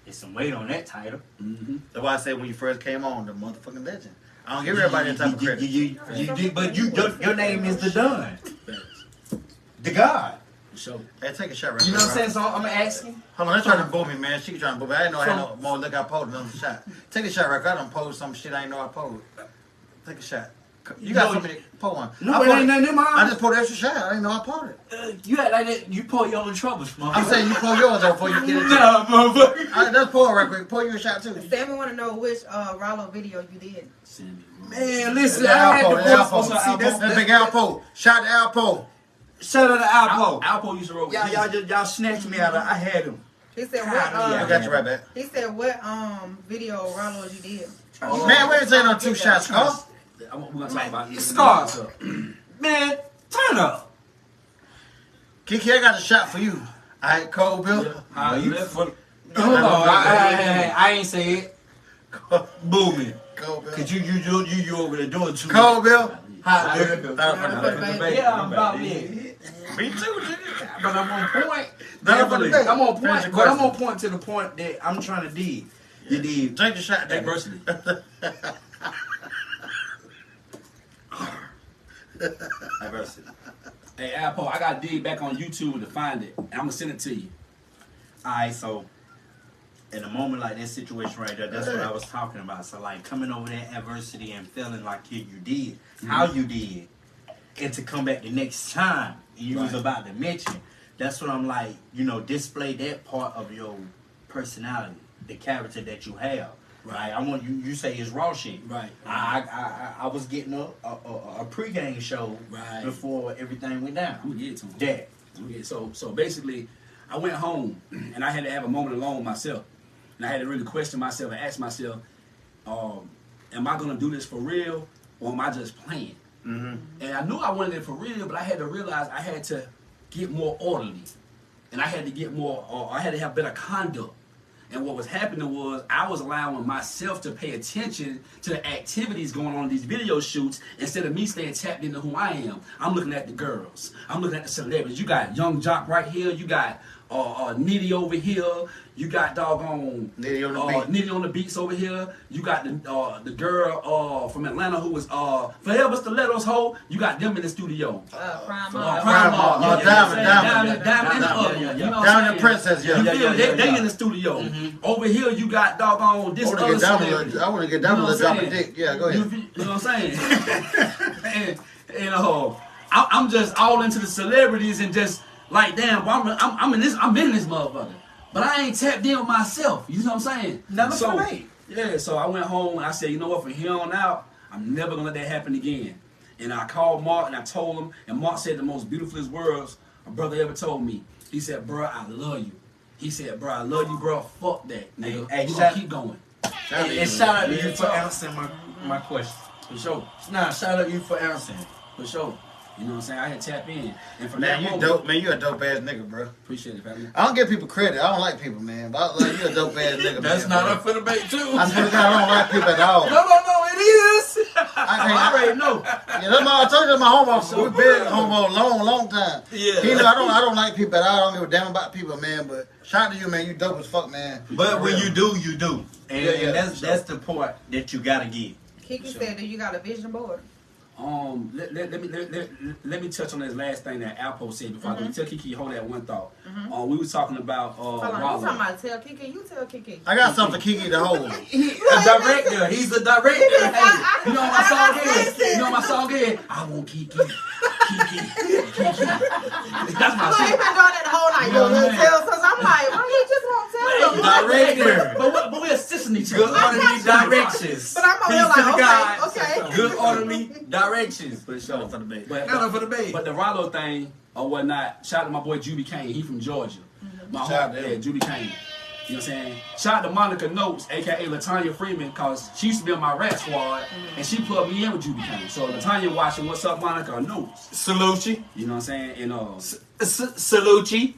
there's some weight on that title. Mm-hmm. That's why I said when you first came on, the motherfucking legend. I don't give everybody that type of credit. Your name is the Don. The God. For sure. Hey, take a shot right You know there, what I'm saying? So I'm going to ask you. Hold on, they're trying to boo me, man. She trying to boo me. I didn't know I had no more look I posed another shot. Take a shot right quick. I done posed some shit I didn't know I posed. Take a shot. You got so many. Pour one. No, it ain't nothing in I mine. just poured an extra shot. I didn't know I poured it. You act like that. You pour your own troubles, motherfucker. I'm saying you pour yours out before you get it. Nah, motherfucker. All right, let's pour it right quick. Pour you a shot too. Sammy want to know which Rollo video you did. Man, listen. That's I had Alpo, the that's voice. Alpo. See, That's Big Alpo. Shout to Alpo. Shout out to Alpo. Alpo used to roll with Y'all snatched me out of. I had him. He said God, what? yeah. I got you right back. He said what? Video Rollo you did. Man, we ain't saying no 2 shots, huh? We're gonna talk about Scars. Man, turn up. Kiki, I got a shot for you. All right, Cole Bill. How you live for? Hold on. I ain't say it. Booming. Cole Bill. Cause you over there doing too much. Cole Bill. Hot Yeah, I'm about that. me too, nigga. But I'm on point. Not for the day. I'm on Finish point. your But I'm question. on point to the point that I'm trying to dig. You dig? Drink the shot, nigga. Adversity. Adversity. Hey, Alpo, I gotta dig back on YouTube to find it, and I'm gonna send it to you. Alright, so in a moment like that situation right there, that's what I was talking about. So like coming over that adversity and feeling like you did, how you did, and to come back the next time and you was Right. about to mention, that's what I'm like, display that part of your personality, the character that you have. Right. I want you say it's raw shit. Right. I was getting a pregame show Right. before everything went down. I'm gonna get it to him. That. Okay, so basically, I went home and I had to have a moment alone with myself, and I had to really question myself and ask myself, am I gonna do this for real or am I just playing? Mm-hmm. And I knew I wanted it for real, but I had to realize I had to get more orderly, and I had to get more, I had to have better conduct. And what was happening was I was allowing myself to pay attention to the activities going on in these video shoots instead of me staying tapped into who I am. I'm looking at the girls. I'm looking at the celebrities. You got Young Jock right here. You got Nitty over here. You got doggone Nitty on the beat. Nitty on the beats over here. You got the girl from Atlanta who was Forever Stilettos hoe. You got them in the studio. Prime Diamond, Diamond and the other one. You know what I'm Diamond saying? the Princess, yeah. You feel yeah, me? yeah, They yeah. in the studio. Over here, you got doggone this I other want to celebrity. get down You know to what drop I'm a saying? dick. Yeah, go You ahead. know what I'm saying? and I'm just all into the celebrities and just like, damn, well, I'm in this motherfucker. But I ain't tapped in with myself. You know what I'm saying? Never so, played. Yeah, so I went home and I said, you know what, from here on out, I'm never gonna let that happen again. And I called Mark and I told him, and Mark said the most beautifulest words a brother ever told me. He said, bro, I love you. He said, bro, I love you, bro. Fuck that, nigga. Hey, We shout- gonna keep going. And shout out to you for answering my question. For sure. Nah, shout out to you for answering. For sure. You know what I'm saying? I had to tap in. And from Man, that you moment, dope. Man, you a dope ass nigga, bro. appreciate it, family. I don't give people credit. I don't like people, man. But like, you a dope ass nigga. That's man, not bro. up for debate too. I swear to God, I don't like people at all. No, it is. I already know. Yeah, that's I told you that's my home office. We've been home for a long time. Yeah. He know I don't like people at all. I don't give a damn about people, man. But shout out to you, man. You dope as fuck, man. But when you do, you do. And, Yeah, and yeah, that's the part that you gotta get. Kiki said, do you got a vision board? Let me touch on this last thing that Alpo said before I go. Tell Kiki hold that one thought. We was talking about Hold on, you Rollo. talking about tell Kiki? You tell Kiki. I got something for Kiki to hold. A director. He's a director. Hey, you know what my song is? You know what my song is? I want Kiki. Kiki. That's my Look, he song. been doing it the whole night. You know You what I'm tell, so I'm like, well, he just won't tell Hey, Director. But we assisting each other. Good orderly directions. But I'm over Peace here to the like, gods. okay. Good orderly directions. For sure. For the bait. But, Not for the bait. But the Rollo thing or whatnot, shout out to my boy Juby Kane. He from Georgia. My Shout out homie, to yeah, him. Juby Kane. You know what I'm saying? Shout out to Monica Notes, aka Latanya Freeman, cause she used to be on my rap squad, and she put me in with Juby Kane. So Latanya watching What's Up Monica Notes. Salucci. You know what I'm saying? And Salucci.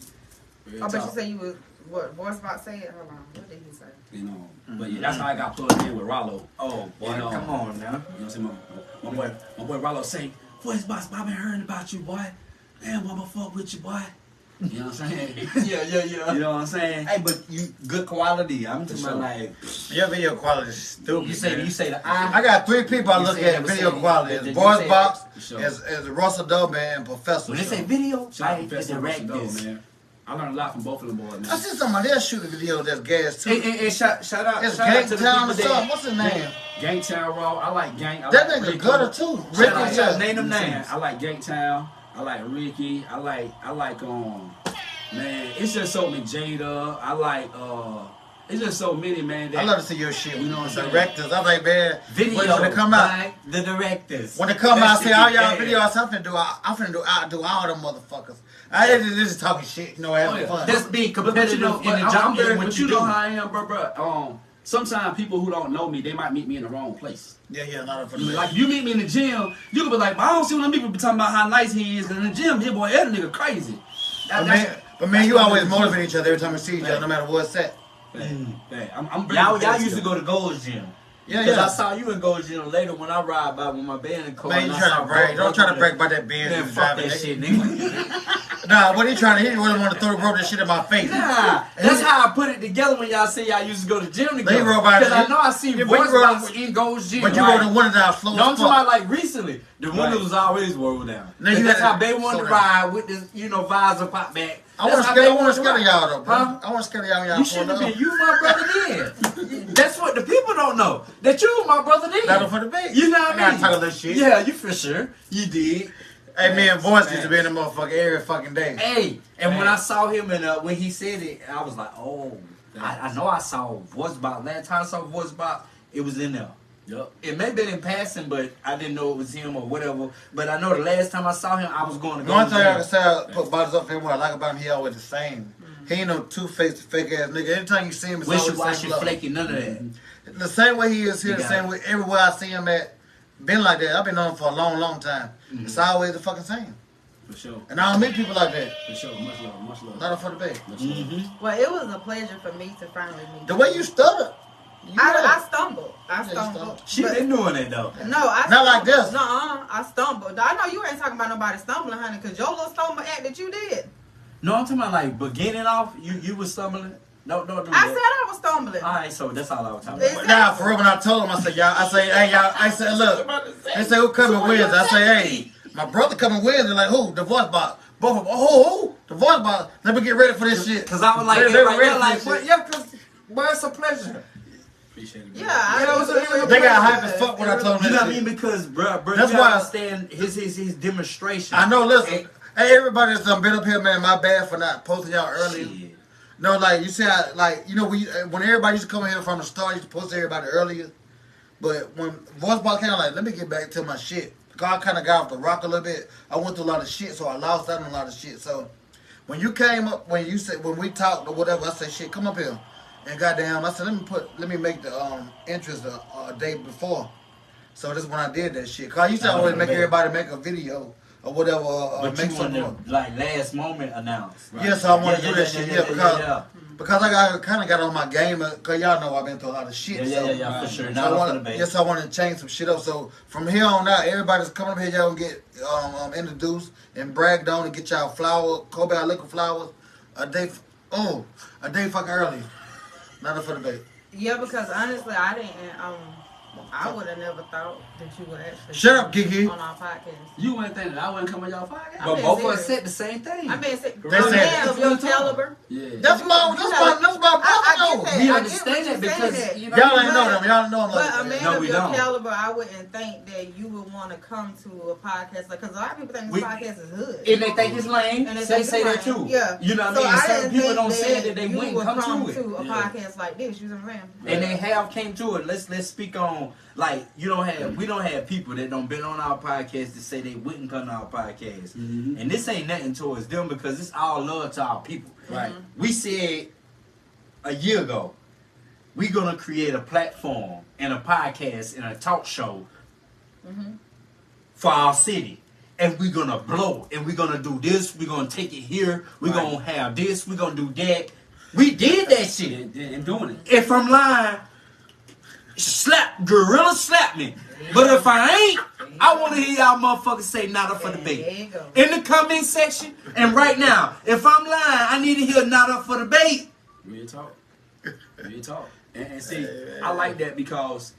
real I bet you talk, say you was what voice box said. Hold on, what did he say? you know. But yeah, that's how I got plugged in with Rollo. Oh, boy, And, come on now. You know what I'm saying? My boy Rollo say, Voice Box, I been hearing about you, boy. Damn, I'ma fuck with you, boy. You know what I'm saying? Yeah. You know what I'm saying? Hey, but you good quality. I'm talking sure. about like Your video quality is stupid. you say man. the I. I got 3 people I You look say at never video say- quality. did It's you Voice say- Box, For sure. as Russell Dubman and Professor. When they say Show. video, Shout out like to the Professor Russell directors. Doe, man. I learned a lot from both of them boys, I man. see somebody else shoot a video that's gas too. And shout out It's shout out Gang to the Town or people something. that What's his name? Gangtown Raw. I like Gang. I That like nigga Ricky. gutter too. Shout Ricky out, just. name them You know what I'm names. saying? I like Gangtown. I like Ricky. I like man, it's just so many Jada. I like it's just so many, man. That I love to see your shit. You know what I'm saying? Directors. I'm like, man, Video when they come out, by the directors. when they come out, That say all shit y'all be videos, I'm finna do all them motherfuckers. I just talking shit, you know, having yeah. fun. That's being But competitive you know, in but the I'm job very, and what but you you know do. how I am, bro. Sometimes people who don't know me, they might meet me in the wrong place. Yeah, not for Like if you meet me in the gym, you can be like, I don't see when people be talking about how nice he is. 'Cause in the gym, his boy, that nigga crazy. But man, you always motivate each other every time we see each other, no matter what's set. I'm very Y'all competitive. used to go to Gold's Gym. Yeah, Because yeah. I saw you in Gold's Gym later when I ride by with my band in the car. Man, you and I trying saw to brag. Bro Don't try to over brag there. about that beard. Man, you fuck driving, that nigga. shit, nigga. Nah, what he trying to hit? You really want to throw that shit in my face. Nah, that's how I put it together when y'all say y'all used to go to gym together. They roll by Because I the- know I see Yeah, but voice you roll- box in Gold's Gym. But you right? rode the window down slow No, I'm as talking fuck. about like recently. The windows was always rolled down. Now you That's had- how they wanted to so ride with this, visor pop back. I want That's to how they scare wanted to y'all ride. though, bro. Huh? I want to scare y'all when y'all You pull shouldn't have up. been. You my brother then. That's what the people don't know. That you my brother then. Battle for the bait. You know what I gotta mean? talk a little shit. Yeah, you for sure. You did. Hey, me and Voice used to be in the motherfucker every fucking day. Hey, and when Hey. I saw him and when he said it, I was like, oh, I know I saw Voice Box. Last time I saw Voice Box, it was in there. Yup. It may have been in passing, but I didn't know it was him or whatever. But I know the last time I saw him, I was going to The go. only thing I can say, I put bodies up for him, what I like about him, he always the same. He ain't no two-faced, fake ass nigga. Anytime you see him, it's always the Wishy-washy, same love. flaky, none of that. The same way he is here, You the got same it. way everywhere I see him at, been like that. I've been on him for a long, long time. It's always the fucking same. For sure. And I don't meet people like that. For sure. Much love. Much love. Not for the bait. Much love. Mm-hmm. Well, it was a pleasure for me to finally meet The you. way you stutter. I stumbled. I you stumbled. stumbled. She But- been doing it though. No, I Not like stumbled. this. Nuh-uh, I stumbled. I know you ain't talking about nobody stumbling, honey, because your little stumble act that you did. No, I'm talking about like beginning off. You was stumbling. No, don't do I said that. I was stumbling. All right, so that's all I was talking It's- about. But now, for real, when I told him, I said, y'all, hey, y'all, I said, look, they say, who coming Wednesday? I say, hey, my brother coming Wednesday. Like, who? The Voice Box. Both of them. Oh, who? The Voice Box. Let me get ready for this shit. Cause I was like, They right ready there, for like, this but shit. yeah, cause well, it's a pleasure. Appreciate it. Yeah, Yeah, it was a- They got hype as fuck when I told them You know that what I shit. mean? Because, bro, That's you why- gotta understand his demonstration. I know, listen. And- Hey, everybody that's been up here, man, my bad for not posting y'all earlier. Shit. No, like, you see how, like, you know, when everybody used to come in here from the start, you used to post everybody earlier. But when Voice Box came, I'm like, let me get back to my shit. God kind of got off the rock a little bit. I went through a lot of shit, so I lost out on a lot of shit. So when you came up, when you said, when we talked or whatever, I said, shit, come up here. And goddamn, I said, let me make the interest a day before. So this is when I did that shit. Cause I used to always make everybody make a video or whatever, But make you something. want to, like, last moment announce. Yeah, so I want to do that shit. Yeah, because I kind of got on my game. Cause y'all know I've been through a lot of shit. Yeah, for sure. So Not I off want the base. yes, I want to change some shit up. So from here on out, everybody's coming up here, y'all gonna get introduced and bragged on and get y'all Kobe liquor flowers a day fucking early. Not for the bait. Yeah, because honestly, I didn't. I would have never thought that you would actually Shut up, Kiki. on our podcast. You wouldn't think that I wouldn't come on y'all podcast? I'm But being both of us serious. said the same thing. I mean, a They said man it. of your caliber. Yeah. That's my I brother get that. We I understand get that what you're because saying you that. know, Y'all ain't know them. Y'all don't know them But like a that. man No, of we your don't. caliber, I wouldn't think that you would want to come to a podcast like, because a lot of people think this We- podcast is hood. and they think it's lame. And they They think say it's that lame. too. Yeah. You know what So I mean? Certain didn't people think don't say that they you wouldn't would come come to it. to a Yeah. podcast like this. You know what I'm saying? And they have came to it. Let's speak on, like, we don't have people that don't been on our podcast to say they wouldn't come to our podcast. Mhm. And this ain't nothing towards them because it's all love to our people. Right. We said a year ago, we're gonna create a platform and a podcast and a talk show for our city. And we're gonna blow. And we're gonna do this. We're gonna take it here. We're Right. gonna have this. We're gonna do that. We did that shit. And doing it. If I'm lying, gorilla slap me. But if I ain't, I want to hear y'all motherfuckers say nada for the There bait. you go. In the comment section, and right now, if I'm lying, I need to hear nada for the bait. Real talk. Real talk. And see, I like that because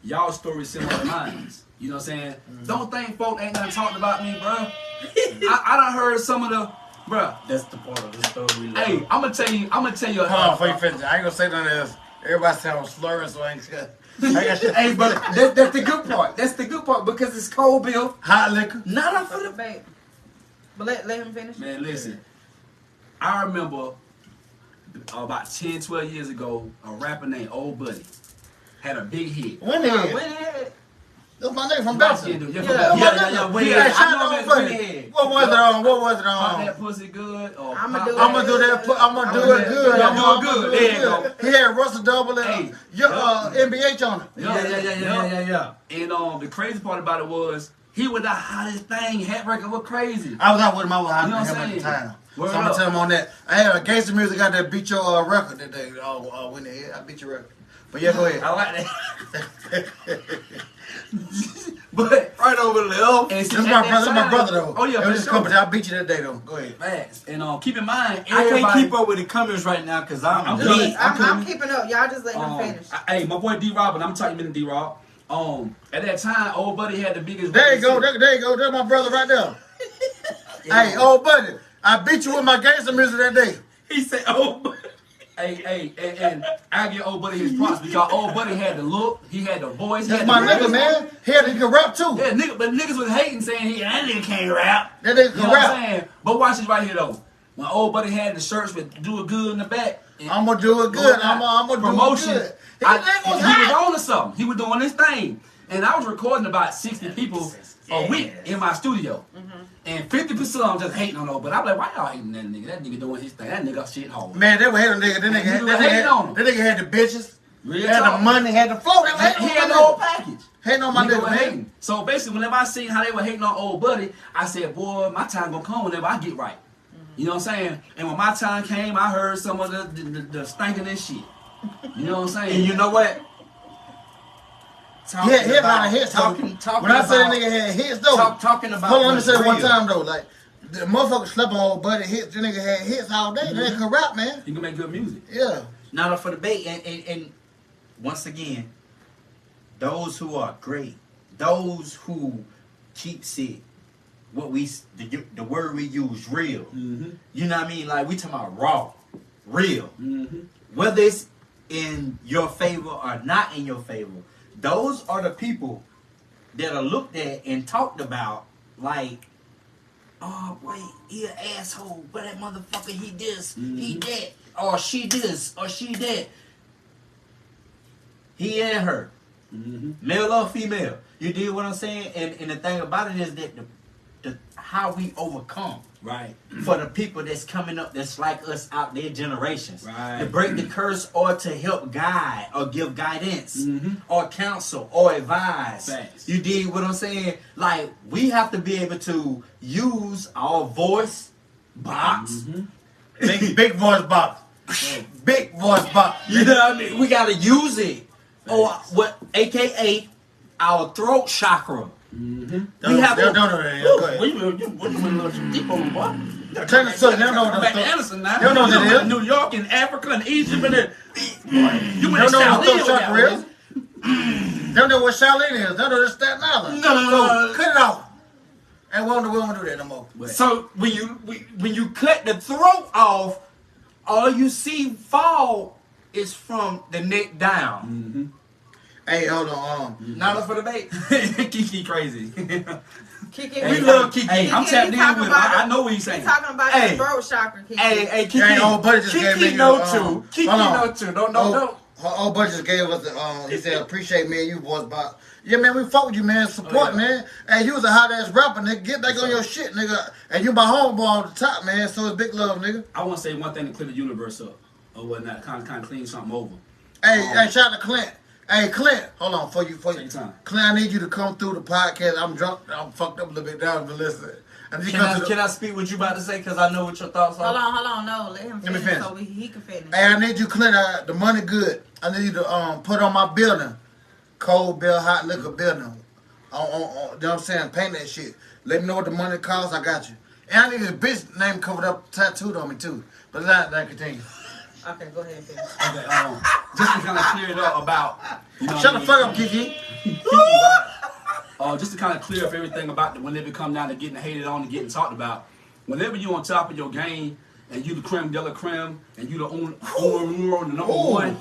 y'all story similar to mine. You know what I'm saying? Don't think folk ain't done talked about me, bro. I done heard some of the, bro. That's the part of the story. we love. Hey, I'm gonna tell you. Hold on, before you finish. I ain't gonna say none of this. Everybody sound slurring, so I ain't scared. I got shit. Hey, but that's the good part. That's the good part because it's cold, Bill. Hot liquor. Nada for For the the babe. But let him finish. Man, listen. I remember about 10, 12 years ago, a rapper named Old Buddy had a big hit. When the hell? Winhead. That's my nigga from Yeah, Belton. yeah, Yeah. Yeah. Yeah, shout I know out him to as Buddy. Winhead. What was it on? What was it Pop on? that pussy good. Or I'ma pop do that- I'm gonna do that. I'm gonna do it good. Yeah, I'm do it gonna good. do it There you good. He had Russell Double and Hey. your NBH on it. Yeah. And the crazy part about it was he was the hottest thing. Hat record was crazy. I was out with him. I was out You know with what him I'm at the saying? time. Word So I'm gonna up. tell him on that. I had a gangster music out there beat your record that day. When they hit, I beat your record. But yeah, go ahead. I like that. But right over the left. And see, That's at my that brother. That's my time- brother though. Oh yeah, It for was just sure. company. I beat you that day though. Go ahead. Facts. And keep in mind, I can't everybody- keep up with the comments right now because I'm I'm lit. good. I'm keeping up. Y'all just let him finish. Hey, my boy D-Rob, and I'm talking to D-Rob. At that time, Old Buddy had the biggest. There you go. There you go. That's my brother right there. Hey, old buddy, I beat you with my gangster music that day. He said, "Oh, but Hey, and I give Old Buddy his props because Old Buddy had the look, he had the voice. He That's had my the nigga, charisma. man. He can rap too. Yeah, but niggas was hating, saying that nigga can't rap. That nigga You can know what I'm rap. saying? But watch this right here though. When Old Buddy had the shirts with "Do It Good" in the back, I'm gonna do it good. I'm gonna do promotion. it good. His I, nigga was he was hot. on to something. He was doing his thing, and I was recording about 60 people a week in my studio, and 50% of them just hating on Old Buddy. I'm like, why y'all hating that nigga? That nigga doing his thing. That nigga shit hard. Man, they were hating nigga. That nigga had the bitches. Real Had talk. the money, had the flow. They were He hating had on the my whole nigga. package. Hating on my Nigga nigga, was man. hating. So basically, whenever I seen how they were hating on Old Buddy, I said, boy, my time gonna come whenever I get right. You know what I'm saying? And when my time came, I heard some of the stinking and shit. You know what I'm saying? and you know what? He had a lot of hits though. Talking When I say that about- nigga had hits though. talking about. Hold on, let me say it one real. time though. Like the motherfucker slept on Old Buddy hits. The nigga had hits all day. The nigga can rap, man. He can make good music. Yeah. Not up for debate, and once again, those who are great, those who keeps it, what we the word we use, real. Mm-hmm. You know what I mean? Like we talking about raw, real. Mm-hmm. Whether it's in your favor or not in your favor, those are the people that are looked at and talked about like, oh boy, he an asshole, but that motherfucker he this, he that, or she this, or she that. He and her, male or female. You dig what I'm saying? And the thing about it is that the how we overcome. Right. For the people that's coming up that's like us out their generations. Right. To break the curse or to help guide or give guidance Mhm. or counsel or advise. Facts. You dig what I'm saying? Like, we have to be able to use our voice box. Big voice box. Big voice box. You know what I mean? We got to use it. Or what, AKA our throat chakra. Don't have do a- that. Go ahead. You deep on what? Turn the sun. They don't know what Back to the Anderson now. They don't know what that is. New York and Africa and Egypt and you They went don't to know what South the Leo chakra is. now. Don't know what Charlene is. Don't know the Staten Island. No. So cut it off. And we don't do that no more. So when you cut the throat off, all you see fall is from the neck down. Hey, hold on. Not for the bait. Kiki crazy. Kiki, We love Kiki. Hey, I'm Kiki, tapped he in talking with him. about I know what he's saying. He's talking about Hey. your throat chakra, Kiki. Hey, Kiki. Hey, old buddy just gave Kiki me know your, too. Kiki hold on. know too. Don't. Her old buddy just gave us the, he said, appreciate me and you boys about. Yeah, man, we fuck with you, man. Support, man. Hey, you was a hot ass rapper, nigga. Get back on your shit, nigga. And you my homeboy on the top, man. So it's big love, nigga. I want to say one thing to clear the universe up or whatnot, kind of clean something over. Hey, shout out to Clint. Hey, Clint, hold on, for you. Take your time. Clint, I need you to come through the podcast. I'm drunk. I'm fucked up a little bit down, but listen. Can I speak what you about to say? Because I know what your thoughts are. Hold on. No, let him Let me finish finish. so he can finish. Hey, I need you, Clint. The money good. I need you to put on my building, cold bill, hot liquor building. You know what I'm saying? Paint that shit. Let me know what the money costs. I got you. And I need a bitch name covered up, tattooed on me too. But that continue. Okay, go ahead and finish. Okay, just to kind of clear it up about, you know, Shut the fuck up, Kiki. Just to kind of clear up everything about whenever it come down to getting hated on and getting talked about. Whenever you on top of your game and you the creme de la creme and you the the number one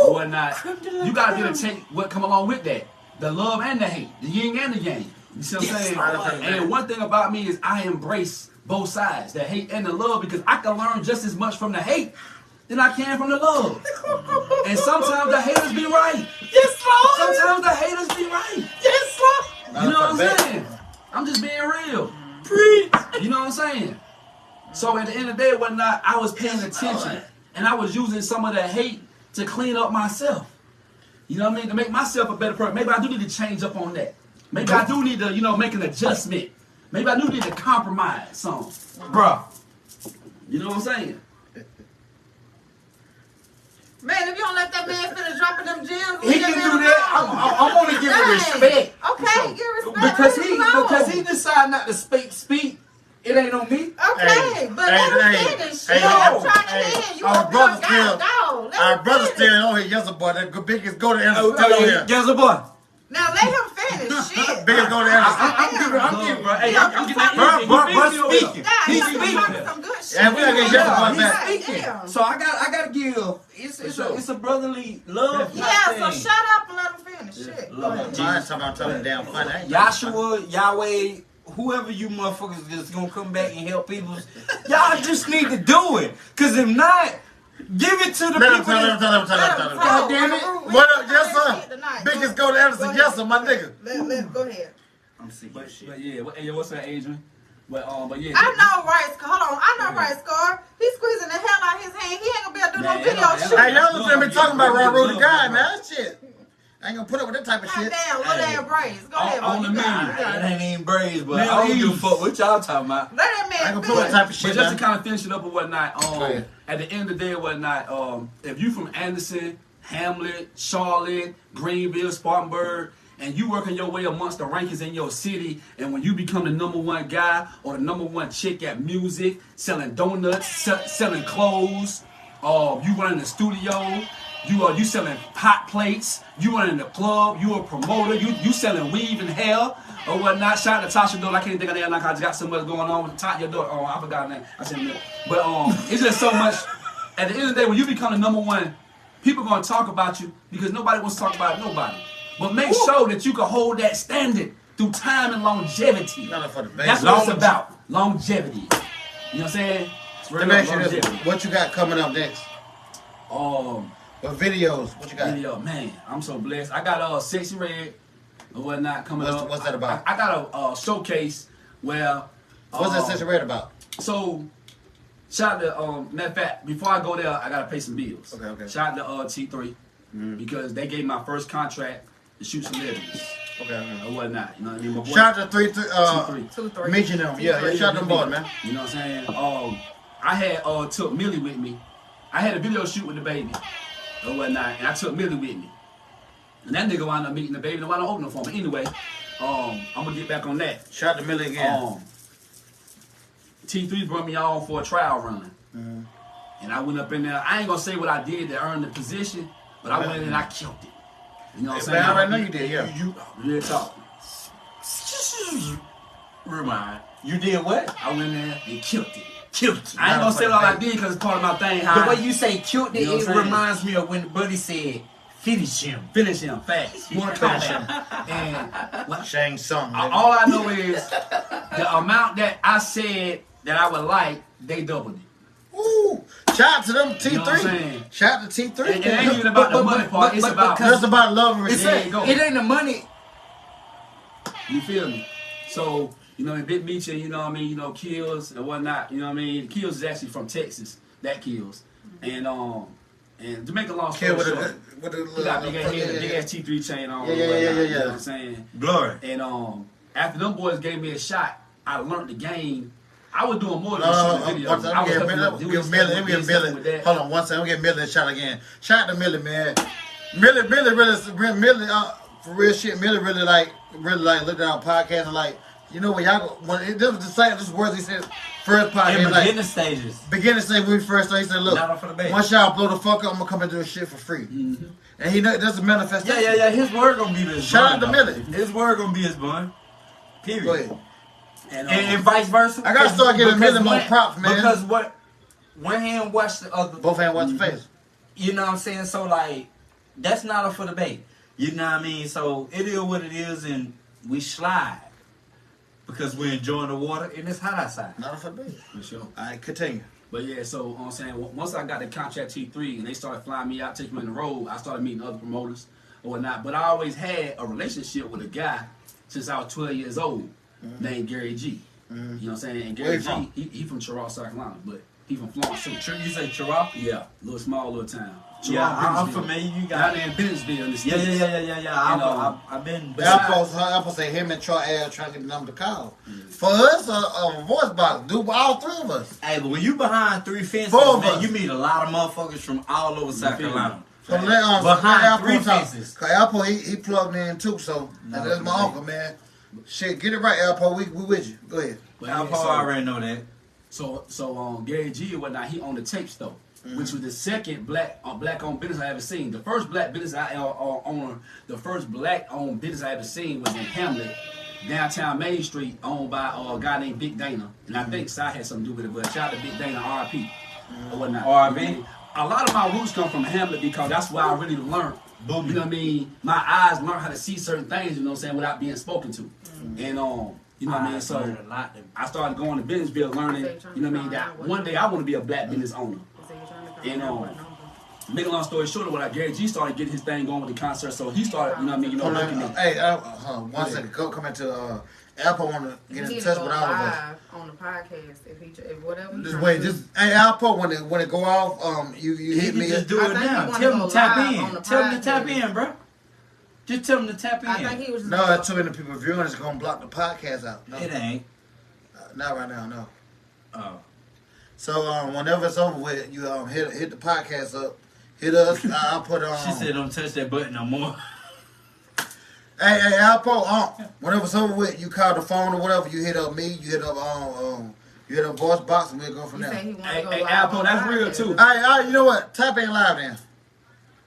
or whatnot, you gotta be able to take what come along with that. The love and the hate, the yin and the yang. You see what I'm saying? And one thing about me is I embrace both sides, the hate and the love, because I can learn just as much from the hate than I can from the love. And sometimes the haters be right. Yes, Lord. Sometimes the haters be right. Yes, Lord. You know what I'm saying? I'm just being real. Preach. You know what I'm saying? So at the end of the day, whatnot, I was paying attention. And I was using some of the hate to clean up myself. You know what I mean? To make myself a better person. Maybe I do need to change up on that. Maybe I do need to, make an adjustment. Maybe I do need to compromise some. Bruh. You know what I'm saying? Man, if you don't let that man finish dropping them gems, He can do that. I'm gonna give him respect. Okay, give respect. Because he decided not to speak. It ain't on me. Okay, Hey, but let him finish. hey, I'm hey, trying to hey, hear you. our brother still- Let Our him brother finish. still on here. Yes, boy. That biggest go to Anderson. Still on here. Guess boy. Now let him finish. Shit. Biggest go to Anderson. I'm giving, bro. Hey, Yeah, I'm you getting talking- bro speaking. Yeah, He's you speaking. talking some good shit. And we gotta get Jeff Yeah, about he's that. speaking. Damn. So I gotta give. It's a brotherly love. Yeah, type so thing. shut up and let him finish. Shit. Go ahead. Mine's talking about telling damn funny. I ain't- Joshua, Yahweh, whoever you motherfuckers that's gonna come back and help people, y'all just need to do it. Cause if not, give it to the Let him people. tell him. God damn it. What up, yes, sir? Biggest go to Anderson. Yes, sir, my nigga. Go ahead. I'm sick But of shit. yeah, what's that, Adrian? But yeah. I know Right Scar. Hold on. I know Right Scar. He's squeezing the hell out his hand. He ain't gonna be able to do no Man, video hell, shoot. Hey, y'all look at me talking about Raw Rudy guy, man. That shit. I ain't gonna put up with that type of God shit. damn, little damn braids. Go ahead, on boy. the You got menu. it. You got It it. ain't even braids, but Man, I don't give a Eve. fuck what y'all talking about. Let that I ain't man gonna put up with that type of But shit, just to man. kind of finish it up or whatnot, ahead. at the end of the day or whatnot, if you from Anderson, Hamlet, Charlotte, Greenville, Spartanburg, and you working your way amongst the rankings in your city, and when you become the number one guy or the number one chick at music, selling donuts, selling clothes, you running the studio, you selling hot plates, you running the club, you a promoter, you selling weave and hair or whatnot. Shout out to Tasha Door. I can't think of that like I just got so much going on with Tasha Door. Oh, I forgot her name. I said no. But it's just so much. At the end of the day, when you become the number one, people gonna talk about you because nobody wants to talk about nobody. But make sure that you can hold that standard through time and longevity. Not for the base. That's what it's about. Longevity. You know what I'm saying? It's Let real me ask you longevity. this. What you got coming up next? What videos? What you got? Video, man, I'm so blessed. I got Sexy Red or whatnot coming up. What's that about? I got a showcase where. What's that Sister Red about? So, shout out to matter of fact, before I go there, I gotta pay some bills. Okay. Shout out to T3 because they gave my first contract to shoot celebrities Okay. or whatnot. You know what I mean? My boy, Shout out to T3. 2-3. mention them. Yeah, shout out them boys, man. You know what I'm saying? I had took Millie with me. I had a video shoot with the baby or whatnot, and I took Millie with me. And that nigga wound up meeting the baby and wound up opening for me. Anyway, I'm gonna get back on that. Shout out to Millie again. T3 brought me on for a trial run. And I went up in there. I ain't gonna say what I did to earn the position, but I went in and I killed it. You know what I'm Man, I saying? already know you did, yeah. You Real talk. remind. You did what? I went in there and killed it. Killed it. I ain't gonna say all I did because it's part of my thing. How The way you say killed it, You know what it I'm saying? reminds me of when Buddy said, finish him. finish him fast. You want to finish him. And what, Shang Tsung. nigga. all I know is the amount that I said that I would like, they doubled it. Ooh, shout out to them T3. You know what I'm saying? Shout out to T3. It ain't even about the money part. It's about That's about love and It's respect. go. it ain't the money. You feel me? So, you know, Big Meech, you know what I mean, Kills and whatnot, you know what I mean? Kills is actually from Texas. That Kills. And to make a long story Kid with short, the he got big ass head, yeah. big ass T3 chain on. Yeah, and yeah, yeah, whatnot, yeah, You know yeah. what I'm saying? Glory. And after them boys gave me a shot, I learned the game. I was doing more than No, shooting videos. I was give helping them do Millie, stuff give with Millie. that. Hold on one second. I'm gonna give Millie a shot again. Shout out to Millie, man. Millie, for real shit. Millie really like looked at our podcast and like, you know what, y'all when this was the same. This words he said first In podcast like beginning stages. beginning to say when we first started. He said, look, Not up for the bait. once y'all blow the fuck up, I'm gonna come and do this shit for free. Mm-hmm. And he know that's a manifestation. Yeah. His word gonna be his Shout bun, out to though. Millie. His word gonna be his bun. Period. Go ahead. And vice versa. I gotta start giving because Millie more when- props, man. Because what one hand watch the other. Both hands watch the face. You know what I'm saying? So like, that's not up for debate. You know what I mean? So it is what it is, and we slide because we're enjoying the water and it's hot outside. Not a bait. For sure. All right, continue. But yeah, so I'm saying once I got the contract T3 and they started flying me out, taking me on the road, I started meeting other promoters or whatnot. But I always had a relationship with a guy since I was 12 years old named Gary G. You know what I'm saying? And Gary Where you G, he from Cheraw, South Carolina, but he from Florence too. You say Chirac? Yeah, small little town. Yeah, I'm Bennettsville. familiar. You Down got there in Bennettsville in the Yeah. States. I've been. I'm supposed to say him and Troy L trying to get the number to call. For us, a voice box, do all three of us. Hey, but when you behind three fences, Four of man, us. you meet a lot of motherfuckers from all over South feel me? Carolina. So let Behind Apple three talk. fences. Cause Apple he plugged in too, so No, that's my okay. uncle, man. Shit, get it right, Apple. We with you. Go ahead. But Al yeah, Paul so- already know that. So Gary G and whatnot, he owned the tape store, which was the second black owned business I ever seen. The first black business the first black owned business I ever seen was in Hamlet, downtown Main Street, owned by a guy named Big Dana, and I think Si had something to do with it. But shout out to Big Dana, R.I.P. or whatnot. R.I.P. A lot of my roots come from Hamlet because that's where I really learned. Boom. You know what I mean? My eyes learned how to see certain things. You know what I'm saying? Without being spoken to, and you know what I mean? So learned a lot. I started going to Bennettsville learning, you know what I mean, that one day I want to be a black business owner. And make a long story short, when Gary G started getting his thing going with the concert, so he started, you know what I mean, looking at. Hey, hold on, one second. Go come into Apple. Want to get in touch with all of us. on the podcast if whatever. Just wait, hey Apple, when it go off, you He hit can me. just do I it think he now. wanna Tell him go to tap live on the in. Tell him to tap podcast. in, bro. Just tell him to tap in. I think he was. No, that's too many people viewing. It's gonna block the podcast out. No, It ain't. not right now. No. Oh. So whenever it's over with, you hit the podcast up. Hit us. I'll put on. She said, "Don't touch that button no more." Hey, Apple. Whenever it's over with, you call the phone or whatever. You hit up me. You hit up you hit up voice box, and we'll go from He there. said he wanted Hey, to go hey, live Apple, on that's the real podcast. too. All right, you know what? Tap in live then.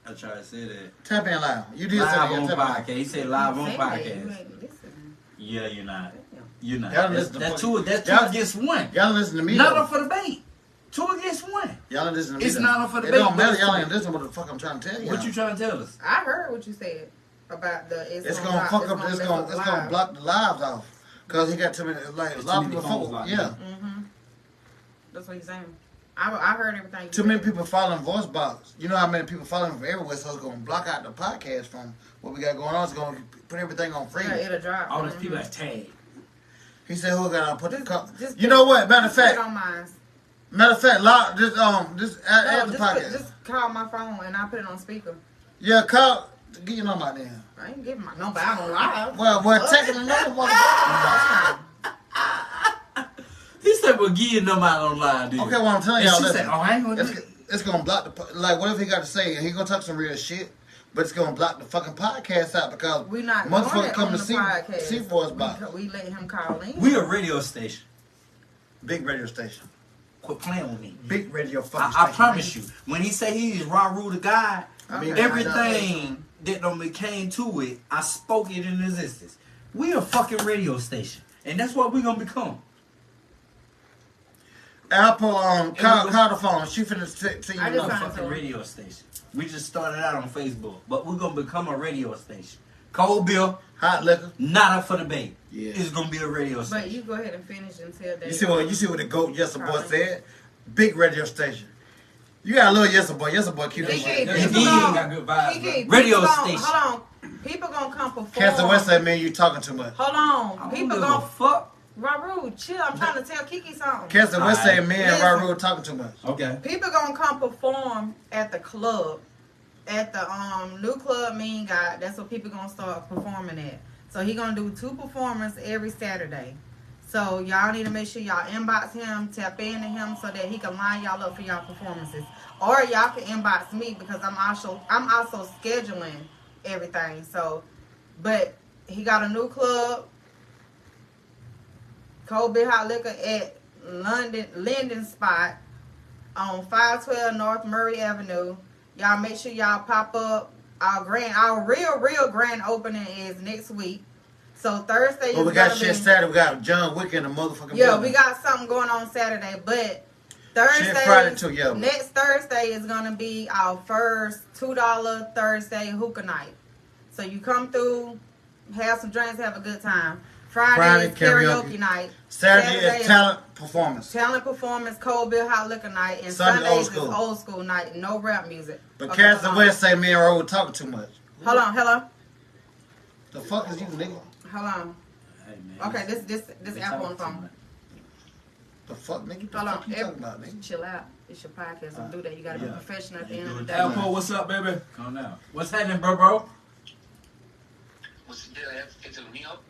I tried to say that. Tap in live. You did say Live that. on Tap in. podcast. He said live on Saying that, you podcast. ain't listening. Yeah, you're not. You're not. Y'all That's, listen to that's fuck- two. That's y'all- two against one. Y'all listen to me. Not though. up for debate. Two against one. Y'all listen to me. It's though. not up for It debate, don't but matter. it's Y'all fun. ain't listening to what the fuck I'm trying to tell you. What you trying to tell us? I heard what you said about the. It's gonna fuck up. It's gonna block the lives off. Cause he got too many. Like a There's lot too of many people. phones Fuck, locked yeah. Mm-hmm. That's what he's saying. I heard everything. you Too many said. people following voice box. You know how many people following from everywhere, so it's gonna block out the podcast from what we got going on. It's gonna put everything on free. Yeah, it'll drop. All those Mhm. people that's tagged. He said, "Who got to put the Just- cup?" just You know what? Matter of Put it fact, on mine. just add No, the just, podcast. just call my phone and I put it on speaker. Yeah, call. Get your number out there. I ain't giving my number out on live. Well, take the number. motherfucker. He said, "Well, give your number out online, dude." Okay, well I'm telling And y'all, she listen. said, "Oh, I ain't gonna do It's, it." it's gonna block the like whatever he got to say. He gonna talk some real shit, but it's gonna block the fucking podcast out because We not doing motherfuckers it come on to the see podcast. voice box. We let him call in. We a radio station. Big radio station. Quit playing with me. Big radio fucking I station. promise you. When he say he's Ra Rule the guy, I mean, everything that done became to it, I spoke it in existence. We a fucking radio station. And that's what we gonna become. Apple, call the phone. She finna see you I know. just A found fucking so. radio station. We just started out on Facebook, but we're gonna become a radio station. Cold Bill, Hot liquor. not up for debate. Yeah. It's gonna be a radio But station. you go ahead and finish and tell that. You see what the GOAT Yesser Boy said? Big radio station. You got a little Yesser Boy. Yesser Boy keep that Kiki, shit. He people got gon' good vibes, Kiki, bro. Radio people gon- station. Hold on. People gonna come perform. Castle West said, man, you talking too much. Hold I on. don't People give a gonna fuck. Raru, chill. I'm trying to tell Kiki something. Castle West said, Alright. me and Listen. Raru talking too much. Okay. People gonna come perform at the club, at the new club Mean God. That's what people gonna start performing at. So he gonna do 2 performances every Saturday. So y'all need to make sure y'all inbox him, tap into him, so that he can line y'all up for y'all performances. Or y'all can inbox me because I'm also scheduling everything. So, but he got a new club, Cold Beer Hot Liquor at Linden Spot on 512 North Murray Avenue. Y'all make sure y'all pop up. Our real grand opening is next week. So Thursday But is we got gonna shit be, Saturday. We got John Wick in the motherfucking yeah, building. we got something going on Saturday, but Thursday, Friday too, yeah. next Thursday is gonna be our first $2 Thursday hookah night. So you come through, have some drinks, have a good time. Friday is karaoke night. Saturday is talent performance. Talent performance, Cold Beer Hot Liquor night, and Sunday, Sundays old school. is old school night. No rap music. But Okay, Castle hold on. West say me and Raru talking too much. Hold on, hello, The fuck is you, nigga? hold on. Hey, man. Okay, this They Apple talking on the too phone. much. The fuck, nigga? The Hold fuck on, you talking about, nigga? chill out. It's your podcast. Don't do that. You gotta be Yeah. professional at the You end do of the it day. that Alpo, what's up, baby? Calm down. What's happening, bro? What's the deal? You have to get me up?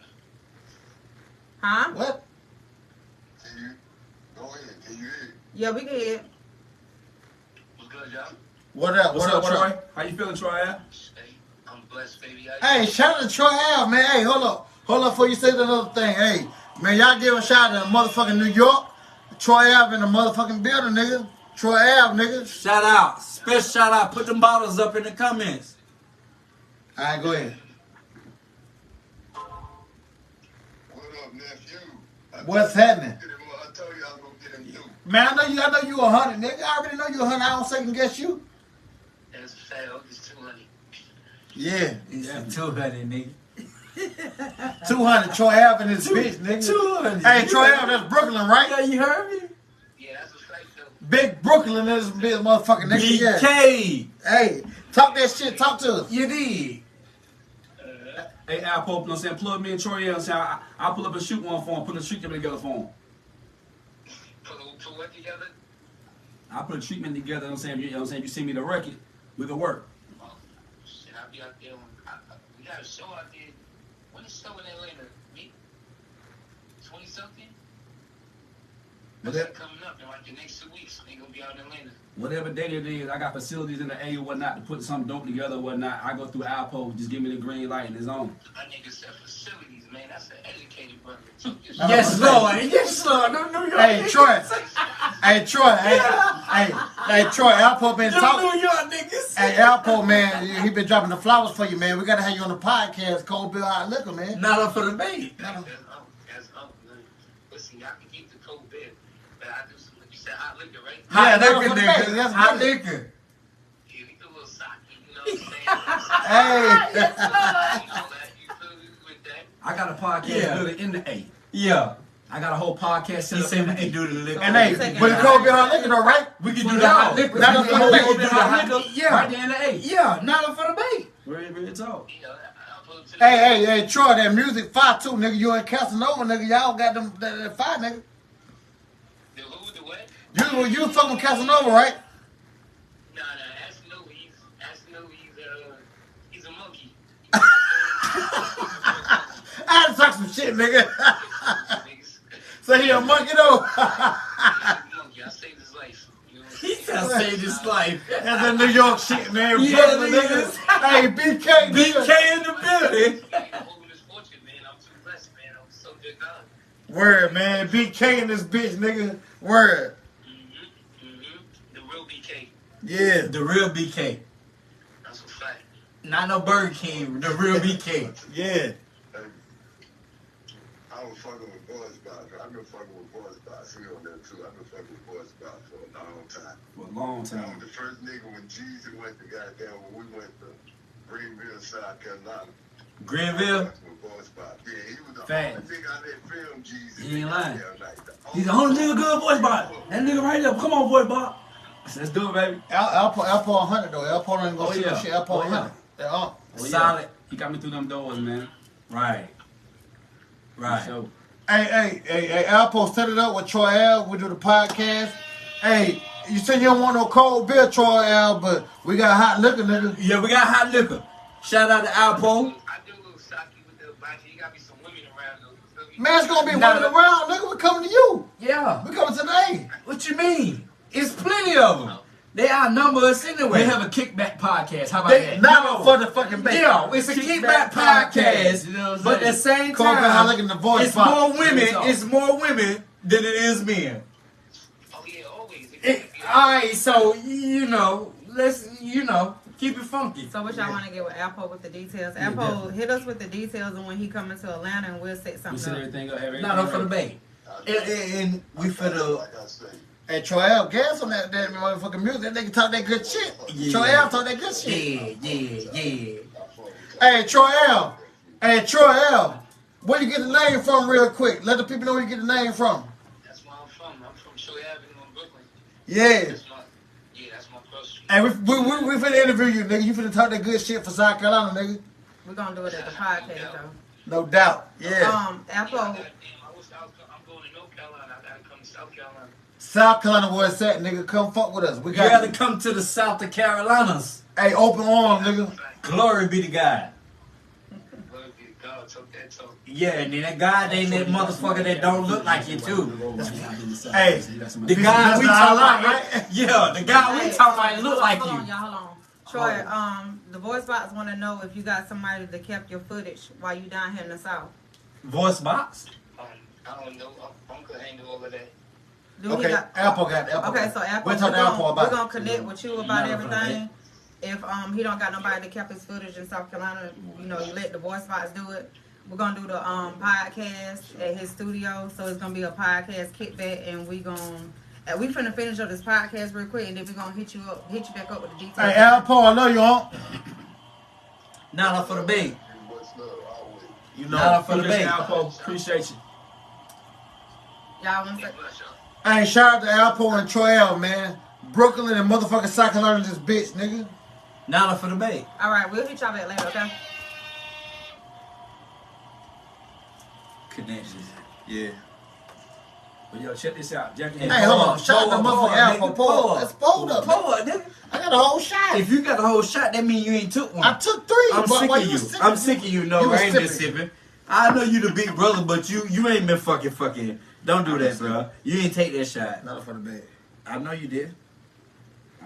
Huh? What? Can you? Go ahead. Can you hear? Yeah, we can hear. What's good, y'all? What up? What's What up, up? What Troy? up? How you feeling, Troy? Hey, I'm blessed, baby. Hey, shout out to Troy Ave, man. Hey, hold up. Hold up before you say that other thing. Hey, man, y'all give a shout out to motherfucking New York. Troy Ave in the motherfucking building, nigga. Troy Ave, nigga. Shout out. Special shout out. Put them bottles up in the comments. All right, go ahead. What up, nephew? What's happening? I told you I was gonna get him through. Man, I know you 100, nigga. I already know you 100. I don't second guess you. That's fail. It's 200. Yeah. It's 200, nigga. 200 Troy Ave in this bitch, nigga. 200. Hey, Troy Ave, that's Brooklyn, right? Yeah, you heard me? Yeah, that's a fact, though. Big Brooklyn in this bitch, motherfucking nigga. Yeah. BK. Hey, talk that shit. Talk to us. You did. Hey, Alpo, you know what I'm saying? Plug me and Troy in. You know what I'm saying? I'll pull up and shoot one for him, put a treatment together for him. Put what together? I'll put a treatment together, you know what I'm saying? You know what I'm saying? You send me the record, we can work. Oh, shit, I'll be out there. We got a show out there. When is the show in Atlanta? Me? 20-something? What's Okay. that coming up in like the next 2 weeks? They gonna be out in Atlanta. Whatever date it is, I got facilities in the A or whatnot to put something dope together or whatnot. I go through Alpo, just give me the green light and it's on. My nigga said facilities, man. That's an educated brother. So just- Yes, Lord. Yes, Lord. No, New York. Hey, Troy. Hey, Troy. Hey, Troy. Alpo been Them talking. New York niggas. Hey, Alpo, man, he been dropping the flowers for you, man. We gotta have you on the podcast, Cold Bill Hot Liquor, man. Not up for the bait. That's man. Listen, y'all can keep the cold bed, but I do some. You said hot liquor, right? Yeah, Hot that's liquor, what they- nigga. that's Hot what they- liquor. Yeah, we do a little socky, you know what I'm saying? Hey. You know that, you feel me with that? I got a podcast Yeah. building in the A. Yeah. I got a whole podcast set He up said in we the can A. do the liquor. And hey, but the Cold Bill Hot Liquor, though, right? We can Put do it the hot out. liquor. Not We up can for the do bait. the hot liquor. Right Yeah. there in the A. Yeah. Not up for the bait. Real talk. You know, I'll put it to the Hey, Troy, that music fire too, nigga. You and Casanova, nigga. Y'all got them that fire, nigga. The who, the what? You fucking Casanova, right? Nah, ask no, he's a monkey. I had to talk some shit, nigga. Niggas. So he a monkey though. He's a monkey. I saved his life. You know what I'm He saying? said saved his life. That's that New York shit, man. Yeah, Brooklyn, niggas. Hey, BK, nigga. BK in the building. I'm holding this fortune, man. I'm too blessed, man. I'm so good God. Word, man. BK in this bitch, nigga. Word. The real BK. Yeah. The real BK. That's a fact. Not no Burger King, the real BK. Yeah. I was fucking with Boys Box. I've been fucking with Boys Box. He on there too. I've been fucking with Boys Box for a long time. For a long I was time. the first nigga when Jeezy went to goddamn when we went to Greenville, South Carolina. Greenville? With Boys Box. Yeah, he was the Fact. only nigga I let film Jeezy. He ain't lying. goddamn night. He's the only nigga good voice box. That nigga right there. Come on, voice box. Let's do it, baby. Alpo 100 though. Alpo ain't gonna Oh, see no yeah. shit. Alpo Oh, yeah. 100. They're up. Oh, yeah. Solid. He got me through them doors, man. Right. Right. So, Hey, Alpo set it up with Troy L. We do the podcast. Hey, you said you don't want no cold beer, Troy L., but we got hot liquor, nigga. Yeah, we got hot liquor. Shout out to Alpo. I do a little sake with the body. You gotta be some women around though. You feel me? Man, it's gonna be Nah, running around, nigga. We coming to you. Yeah. We coming today. What you mean? It's plenty of them. They outnumber us anyway. we have a kickback podcast. How about They, that? not for the fucking bacon. Yeah, it's a kickback podcast, You know what I'm but at the saying? same Cold beer, I time, like in the voice it's box. more women. Real talk. It's more women than it is men. Oh yeah, always. All right, so let's keep it funky. So what y'all want to get with Alpo with the details? Alpo, hit us with the details and when he coming to Atlanta and we'll set We something set up. everything up. Everything Not up for the ready. bait. And we finna. Like I say. Hey, Troy L. gas on that motherfucking music. That nigga talk that good shit. Yeah. Troy L. talk that good shit. Yeah. Hey, Troy L. Hey, Troy L. Where you get the name from real quick? Let the people know where you get the name from. That's where I'm from. I'm from Troy Avenue in Brooklyn. Yeah. That's my cross street. Hey, we finna interview you, nigga. You finna talk that good shit for South Carolina, nigga. We're gonna do it at the podcast though. No doubt. Yeah. Alpo, I'm going to North Carolina. I gotta come to South Carolina. South Carolina where it's at, nigga. Come fuck with us. We You got gotta come to the South of Carolinas. Hey, open arms, nigga. Glory be to God. Glory be to God. Talk that talk. Yeah, and then that God ain't that motherfucker that don't look like you too. Hey, The guy we That's talking the about, yeah, the guy we talking about look like hold on, you. y'all, hold on. Troy, the voice box want to know if you got somebody that kept your footage while you down here in the South. Voice box. I don't know. Uncle handle all of that. Do he Okay, got- Apple got Apple. Okay, got. so Apple, We'll talk to Apple we're about gonna it. connect with you about Not everything. If he don't got nobody that kept his footage in South Carolina, you let the voice box do it. We're gonna do the podcast at his studio, so it's gonna be a podcast kickback, and we finna finish up this podcast real quick, and then we're gonna hit you back up with the details. Hey, Apple, I know you on. Not up for the bait. What's love always. You Not know. up for the Appreciate bait. you, Alpo. Appreciate you. Y'all want to say? Bless y'all. Hey, shout out to Apple and Troy L, man. Brooklyn and motherfucking South Carolina, this bitch, nigga. Not up for the bait. All right, we'll hit y'all back later, okay? Connections. Yeah. But yo, check this out. Jackie. Hey, hold on. Shout out to motherfucking Apple. Pull up. Let's pull up. Pull up, nigga. I got a whole shot. If you got the whole shot, that mean you ain't took one. I took 3. I'm but sick while of you. sipping, I'm sick of you. No, you was I ain't been sipping. sipping. I know you the big brother, but you ain't been fucking. Don't do that, bro. You ain't take that shot. Not for the bed. I know you did.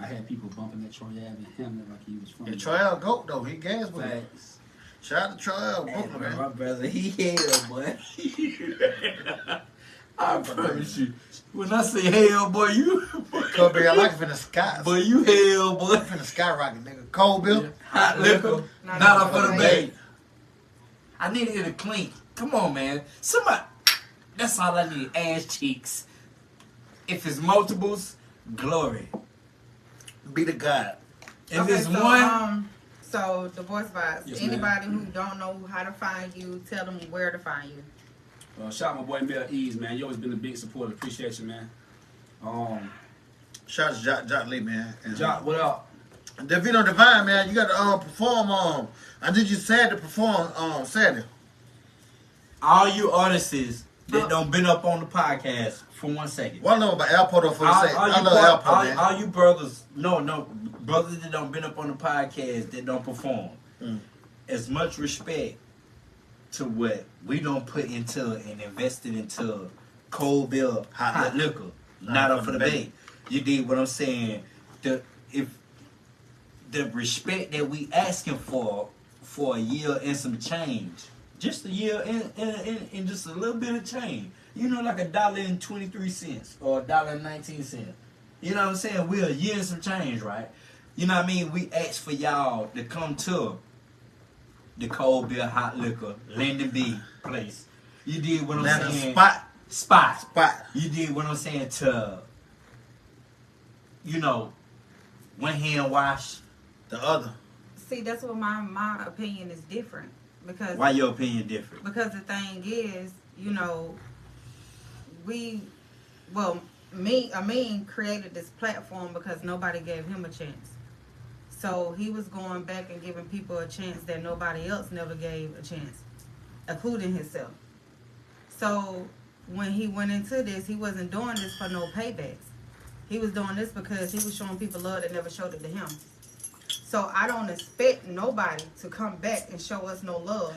I had people bumping that Troy Ave and Hamlet like he was from. Yeah, Troy L goat though. He gas with it. Facts. Shout out to Troy L. Hey, Brooklyn, man. my brother, he hell, boy. I promise you. When I say hell, boy, you. Could be I like it in the sky. Boy, you hell, boy. in the skyrocket, nigga. Cold bill. Hot liquor. Not Not up up for for the the bait. I need to get a clink. Come on, man. Somebody. That's all I need. Ass cheeks. If it's multiples, glory. Be the God. If it's so, one, so the voice box. Yes, ma'am. Anybody who don't know how to find you, tell them where to find you. Shout out my boy Mel Ease, man. You always been a big supporter. Appreciate you, man. Shout out to Jock Lee, man. And, Jock, what up? Davino Divine, man. You got to perform. I did you sad to perform Saturday. all you artists that don't been up on the podcast for 1 second. Well, I know about Alpo though. For the sake, I you love Alpo, man. all you brothers, brothers that don't been up on the podcast that don't perform. As much respect to what we don't put into and invested into cold bill hot liquor, not up for the bait. You did what I'm saying. The respect that we asking for a year and some change, just a year and just a little bit of change. You know, like $1.23 or $1.19. You know what I'm saying? We're a year and some change, right? You know what I mean? We ask for y'all to come to the cold beer, hot liquor, Linden B place. You did what I'm Now the saying. spot. Spot. You did what I'm saying to, you know, one hand wash. The other. See, that's what my opinion is different because Why your opinion different? because the thing is, you know, Amin created this platform because nobody gave him a chance. So he was going back and giving people a chance that nobody else never gave a chance, including himself. So when he went into this, he wasn't doing this for no paybacks. He was doing this because he was showing people love that never showed it to him. So I don't expect nobody to come back and show us no love.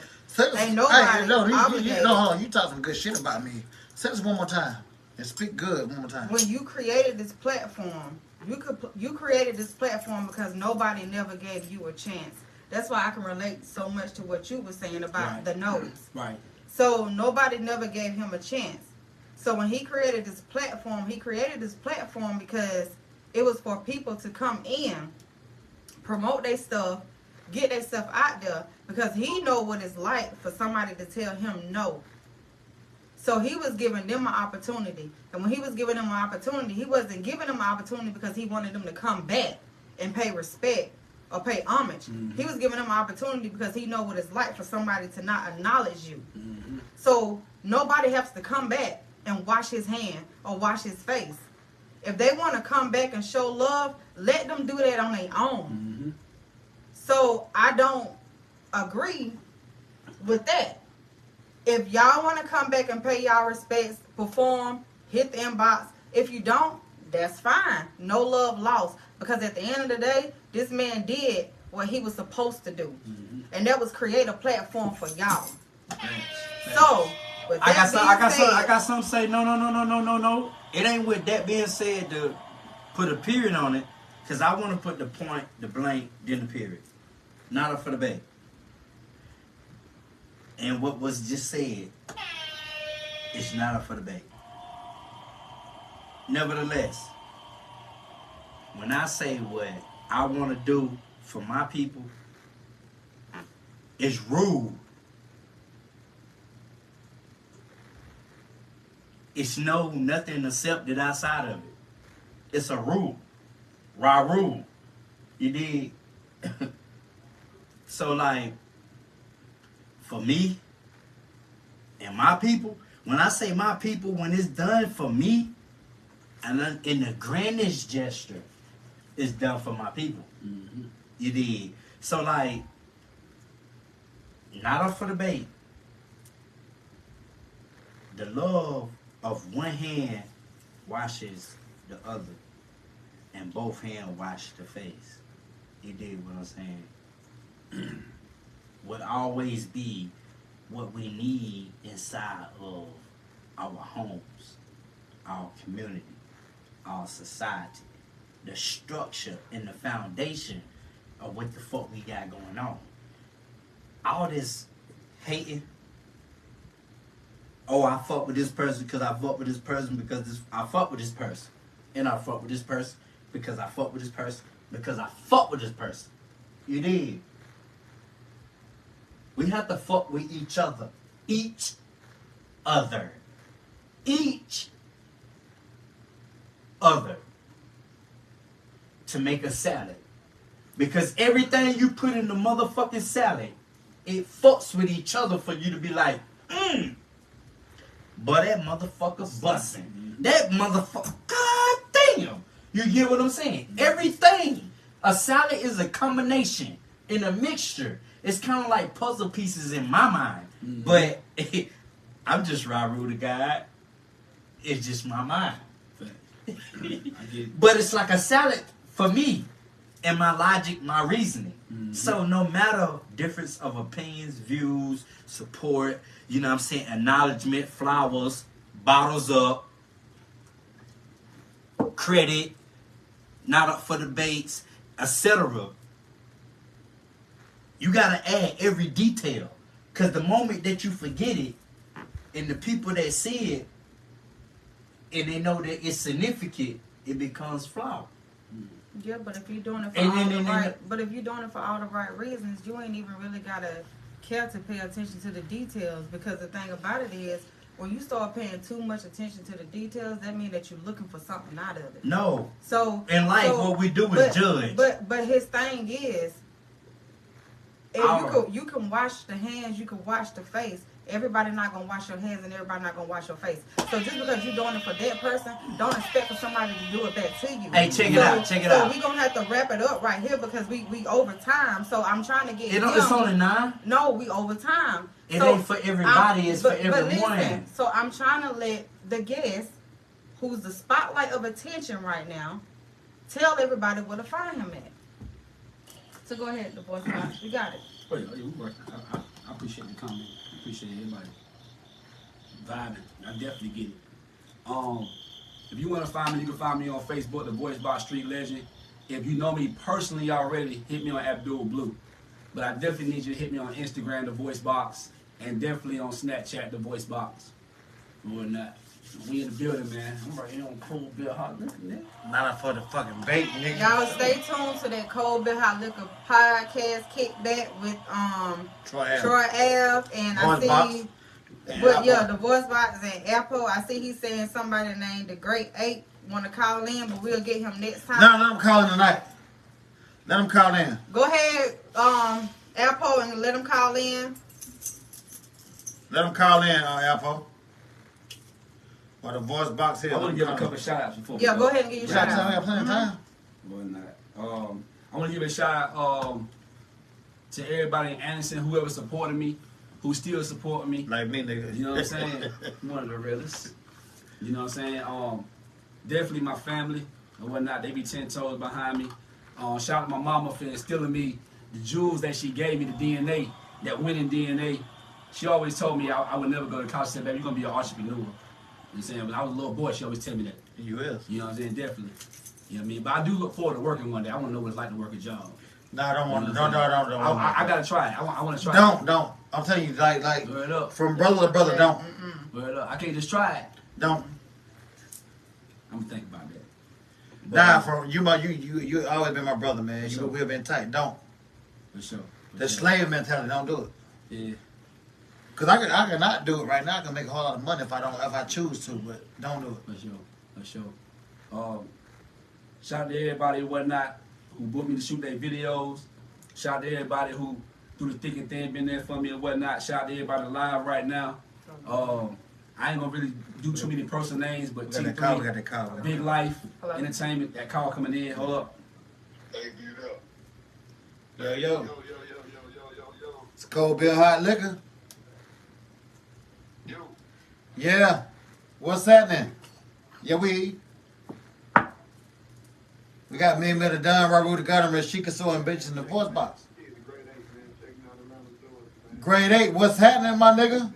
Ain't nobody obligated. Hold on. You talk some good shit about me. Say this one more time and speak good one more time. When you created this platform, you created this platform because nobody never gave you a chance. That's why I can relate so much to what you were saying about the no's. Right. So nobody never gave him a chance. So when he created this platform because it was for people to come in, promote their stuff, get their stuff out there, because he know what it's like for somebody to tell him no. So he was giving them an opportunity. And when he was giving them an opportunity, he wasn't giving them an opportunity because he wanted them to come back and pay respect or pay homage. Mm-hmm. He was giving them an opportunity because he know what it's like for somebody to not acknowledge you. Mm-hmm. So nobody has to come back and wash his hand or wash his face. If they want to come back and show love, let them do that on their own. Mm-hmm. So I don't agree with that. If y'all want to come back and pay y'all respects, perform, hit the inbox. If you don't, that's fine. No love lost. Because at the end of the day, this man did what he was supposed to do. Mm-hmm. And that was create a platform for y'all. So, with that I got something to say. No. It ain't with that being said to put a period on it. Because I want to put the point, the blank, then the period. Not up for the bait. And what was just said, it's not up for debate. Nevertheless, when I say what I want to do for my people, it's rude. It's nothing accepted outside of it. It's a rule. Raw rule. You dig? So like, for me and my people, when I say my people, when it's done for me, and in the grandest gesture, it's done for my people. Mm-hmm. You did. So like, not up for debate. The love of one hand washes the other, and both hands wash the face. You did what I'm saying? Would always be what we need inside of our homes, our community, our society, the structure and the foundation of what the fuck we got going on. All this hating, oh, I fuck with this person because I fuck with this person because I fuck with this person. And I fuck with this person because I fuck with this person because I fuck with this person. You did. We have to fuck with each other. Each other. Each other. To make a salad. Because everything you put in the motherfucking salad, it fucks with each other for you to be like, but that motherfucker bussin'. That motherfucker, god damn. You get what I'm saying? Everything. A salad is a combination in a mixture. It's kind of like puzzle pieces in my mind. Mm-hmm. But I'm just Raru the guy. It's just my mind. But it's like a salad for me. And my logic, my reasoning. Mm-hmm. So no matter difference of opinions, views, support, you know what I'm saying, acknowledgement, flowers, bottles up, credit, not up for debates, etc. You gotta add every detail. Cause the moment that you forget it, and the people that see it, and they know that it's significant, it becomes flawed. Yeah, but if you're doing it for if you're doing it for all the right reasons, you ain't even really gotta care to pay attention to the details, because the thing about it is, when you start paying too much attention to the details, that means that you're looking for something out of it. No. So In life, what we do is judge. But his thing is, if you can wash the hands, you can wash the face. Everybody not gonna wash your hands, and everybody not gonna wash your face. So just because you're doing it for that person, don't expect for somebody to do it back to you. Hey, check it out. So we gonna have to wrap it up right here because we over time. So I'm trying to get. It's only 9. No, we over time. It ain't for everybody. It's for everyone. But listen, so I'm trying to let the guest, who's the spotlight of attention right now, tell everybody where to find him at. So go ahead, the voice box. You got it. Oh, yeah, we working. I appreciate the comment. I appreciate everybody vibing. I definitely get it. If you want to find me, you can find me on Facebook, The Voice Box Street Legend. If you know me personally already, hit me on Abdul Blue. But I definitely need you to hit me on Instagram, The Voice Box, and definitely on Snapchat, The Voice Box. More than that. We in the building, man. I'm right here on Cold Beer Hot Liquor, nigga. Not for the fucking bait, nigga. Y'all stay tuned to that Cold Beer Hot Liquor podcast kickback with Troy Ave, and Voice I see Box. the Voice Box and Apple. I see he's saying somebody named the Great Ape want to call in, but we'll get him next time. No, let him call in tonight. Let him call in. Go ahead, Apple, and let him call in. Let him call in, Apple. Or the Voice Box here. I want to give a couple shout outs before. Yeah, go ahead and give your shout out. We got plenty of time. More than that. I want to give a shout out to everybody in Anderson, whoever supported me, who still supporting me. Like me, nigga. You know what I'm saying? One of the realest. You know what I'm saying? Definitely my family and whatnot. They be 10 toes behind me. Shout out to my mama for instilling me the jewels that she gave me, the DNA, that winning DNA. She always told me I would never go to college. She said, baby, you're going to be an entrepreneur. You know what I'm saying? When I was a little boy, she always tell me that. You is. You know what I'm saying? Definitely. You know what I mean? But I do look forward to working one day. I want to know what it's like to work a job. No, I don't want to. You know No. I got to try it. I want to try it. Don't. I'm telling you, like Word up. from brother to brother, don't. Word up. I can't just try it. Don't. I'm going to think about that. Nah, from you always been my brother, man. We've been tight. Don't. For sure. The slave mentality, don't do it. Yeah. Cause I can not do it right now. I can make a whole lot of money if I choose to, but don't do it. For sure. Shout out to everybody and whatnot who booked me to shoot their videos. Shout out to everybody who, through the thick and thin, been there for me and whatnot. Shout out to everybody live right now. I ain't gonna really do too many personal names, but We got that call. Big Life Entertainment. That call coming in. Hold up. Hey, beat up. Yo. It's Cold Beer Hot Liquor. Yo. Yeah. What's happening? Yeah, we got me and Miller Don, Robert the Gunner, Rashika So and bitches in the Voice Box. Grade 8, what's happening, my nigga?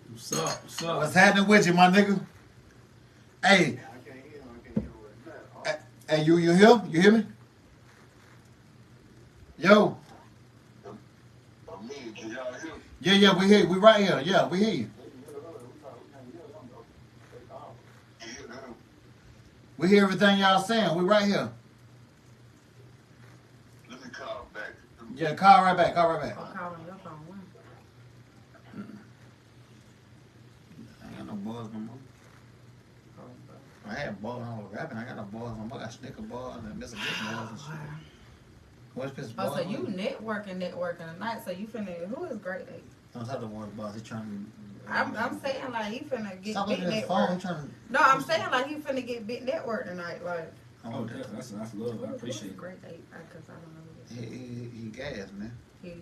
What's up? What's happening with you, my nigga? Hey. Hey, you here? You hear me? Yo. Yeah, we hear you. We right here. Yeah, we hear you. We hear everything y'all saying. We right here. Let me call back. Yeah, call right back. I'm calling your phone. I ain't got no balls no more. I had balls when I was rapping. I got no balls no more. I got Snicker balls and Mr. Big balls and shit. What's this ball? Oh, so you networking tonight. So you finna, who is Great Ape? Don't talk to Voice Box. He trying to. I'm saying like he finna get Stop big looking at his phone. network. He trying to. No, I'm saying like he finna get big network tonight. Like Oh, that's love. I appreciate it. Great Ape, because I don't know who this is. He gas, man.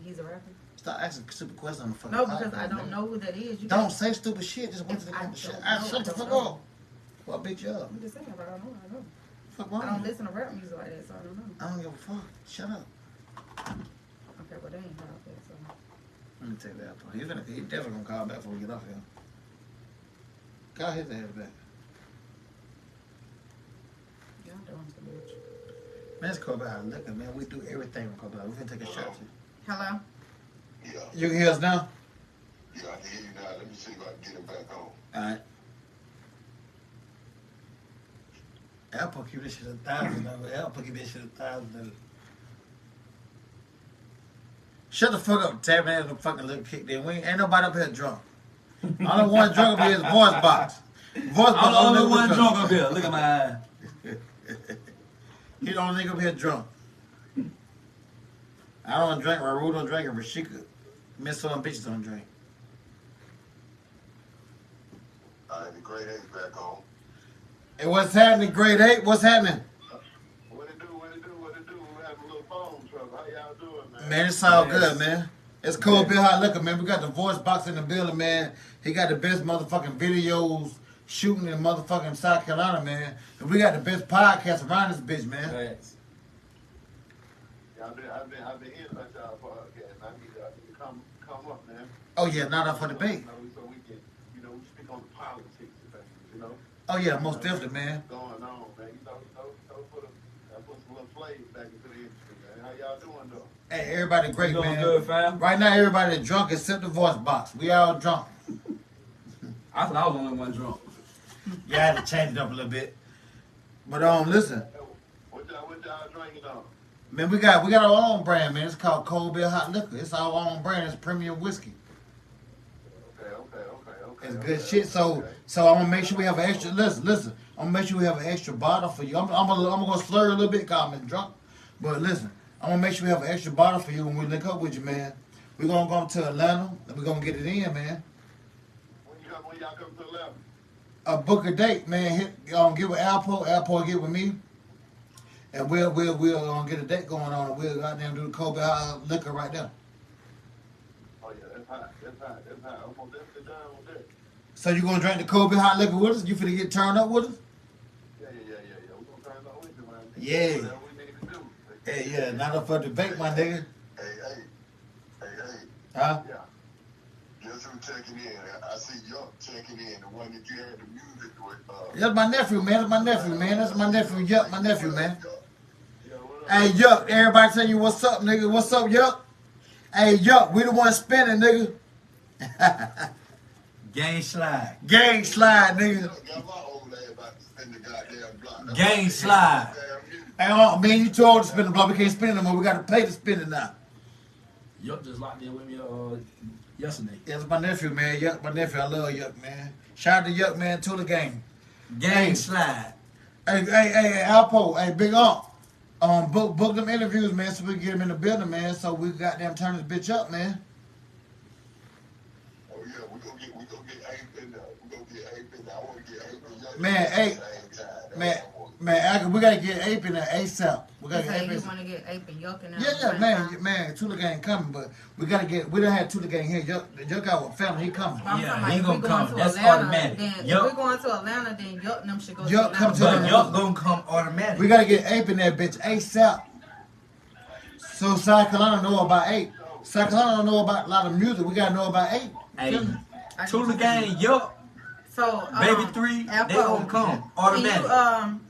He's a rapper. Stop asking stupid questions on the fucking No, because podcast, I don't man. know who that is. You Don't say stupid shit. Just went to the I shit. don't know. Shut the I fuck don't up. What big job? I'm just saying, but I don't know. Fuck I wrong don't with you? listen to rap music like that, so I don't know. I don't give a fuck. Shut up. Okay, well they ain't out there, so. Let me take that. He definitely gonna call back before we get off here. Call his ass back. Y'all doing too much. Man, it's Cold Beer Hot Liquor, man. We do everything with Cold Beer. We can take a shot too. Hello? Yeah. You can hear us now? Yeah, I can hear you now. Let me see if I can get him back on. Alright. Apple keep this shit $1,000. Apple keep this shit $1,000. Shut the fuck up, Tab. Man, the fucking little kick there. Ain't nobody up here drunk. Only one drunk up here is Voice Box. Voice Box. I'm the only one drunk up here. Look at my eye. He the only nigga up here drunk. I don't drink. Raru don't drink. And Rashika, Miss some bitches don't drink. The grade 8 back home. Hey, what's happening, grade 8? What's happening? What it do? We having a little phone trouble. How y'all doing, man? Man, it's all good, man. It's Cold Bill Hot Liquor, man. We got the Voice Box in the building, man. He got the best motherfucking videos shooting in motherfucking South Carolina, man. And we got the best podcast around this bitch, man. Thanks. Yeah, I've been hearing about y'all podcast. I need to come up, man. Oh, yeah, not up for debate. So we can, we speak on the politics and things, Oh, yeah, most definitely, man. going on, man. Put some little flavor back into the industry, man. How y'all doing, though? Hey, everybody great, You doing man. good, fam? Right now, everybody drunk except the Voice Box. We all drunk. I thought I was the only one drunk. Yeah, I had to change it up a little bit. But listen, What y'all drinking on? man, we got our own brand, man. It's called Cold Bill Hot Liquor. It's our own brand. It's premium whiskey. Okay. It's good shit. So I'm gonna make sure we have an extra. Listen. I'm gonna make sure we have an extra bottle for you. I'm gonna slur a little bit because I'm drunk. But listen, I'm gonna make sure we have an extra bottle for you when we link up with you, man. We're gonna go to Atlanta and we're gonna get it in, man. When y'all come to 11? Book a date, man. Get with Alpo get with me, and we'll get a date going on. And we'll go out there and do the Cold Bill Hot Liquor right there. Oh yeah, that's hot. I'm gonna definitely down with that. So you gonna drink the Cold Bill Hot Liquor with us? You finna get turned up with us? Yeah. We're gonna turn it on with you, man. Yeah. Whatever we need to do. Hey, yeah, not up for debate, my nigga. Hey. Huh? Yeah. Just who checking in. I see Yuck checking in. The one that you had the music with. That's my nephew, man. That's my nephew, Yuck, my nephew, man. Yeah, what up? Hey, Yuck, everybody tell you what's up, nigga. What's up, Yuck? Hey, Yuck, we the one spinning, nigga. Gang slide. Gang slide, nigga. Got my old ass about to spin the goddamn block. Gang slide. Hey, man, you too old to spin the block. We can't spin it no more. We got to pay to spin it now. Yup just locked in with me yesterday. Yeah, that's my nephew, man. Yuck, my nephew. I love Yuck, man. Shout out to Yuck, man. To the game. Gang slide. Hey, Alpo. Hey, Big Unc. Book them interviews, man, so we can get them in the building, man. So we goddamn turn this bitch up, man. Oh yeah, we gonna get Ape in there. I want to get Ape in there. Man, Ape. Man, we gotta get Ape in there ASAP. We gotta You get say Ape you in want to get Ape and Yuck in there. Yeah, man, Tula Gang coming, but we don't have Tula Gang here. Yuck got what family, he coming. I'm Yeah, talking he about if gonna we going come. to That's Atlanta, automatic. Then, if Yup. we're going to Atlanta, then Yuck and them should go Yuck to Atlanta. come to But Atlanta. y'all gonna come automatic. We gotta get Ape in that bitch ASAP. So South Carolina know about Ape. South Carolina don't know about a lot of music. We gotta know about Ape. Hey, Tula Gang, Yup, So, Baby 3, they gonna come automatic. Can you,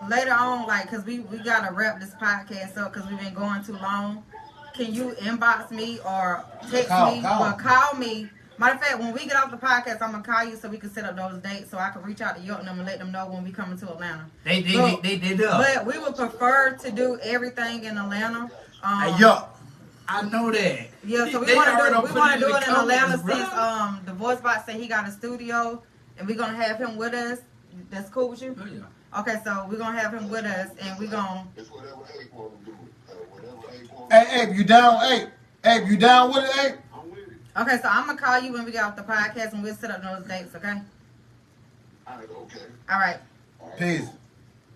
later on, like, because we got to wrap this podcast up because we've been going too long. Can you inbox me or text me or call me? Matter of fact, when we get off the podcast, I'm going to call you so we can set up those dates so I can reach out to Yuck and them and let them know when we coming to Atlanta. They did up. But we would prefer to do everything in Atlanta. Hey, Yuck. I know that. Yeah, so we They want already to put do the it in Atlanta comments, bro. since the Voice Box said he got a studio and we're gonna have him with us. That's cool with you? Oh, yeah. Okay, so we're gonna have him with us and we're gonna. It's whatever Ape want to do. Whatever Ape want. Hey, Ape, you down? Ape, you down with it, Ape? I'm with it. Okay, so I'm gonna call you when we get off the podcast and we'll set up those dates. Okay. All right, okay. All right. Peace.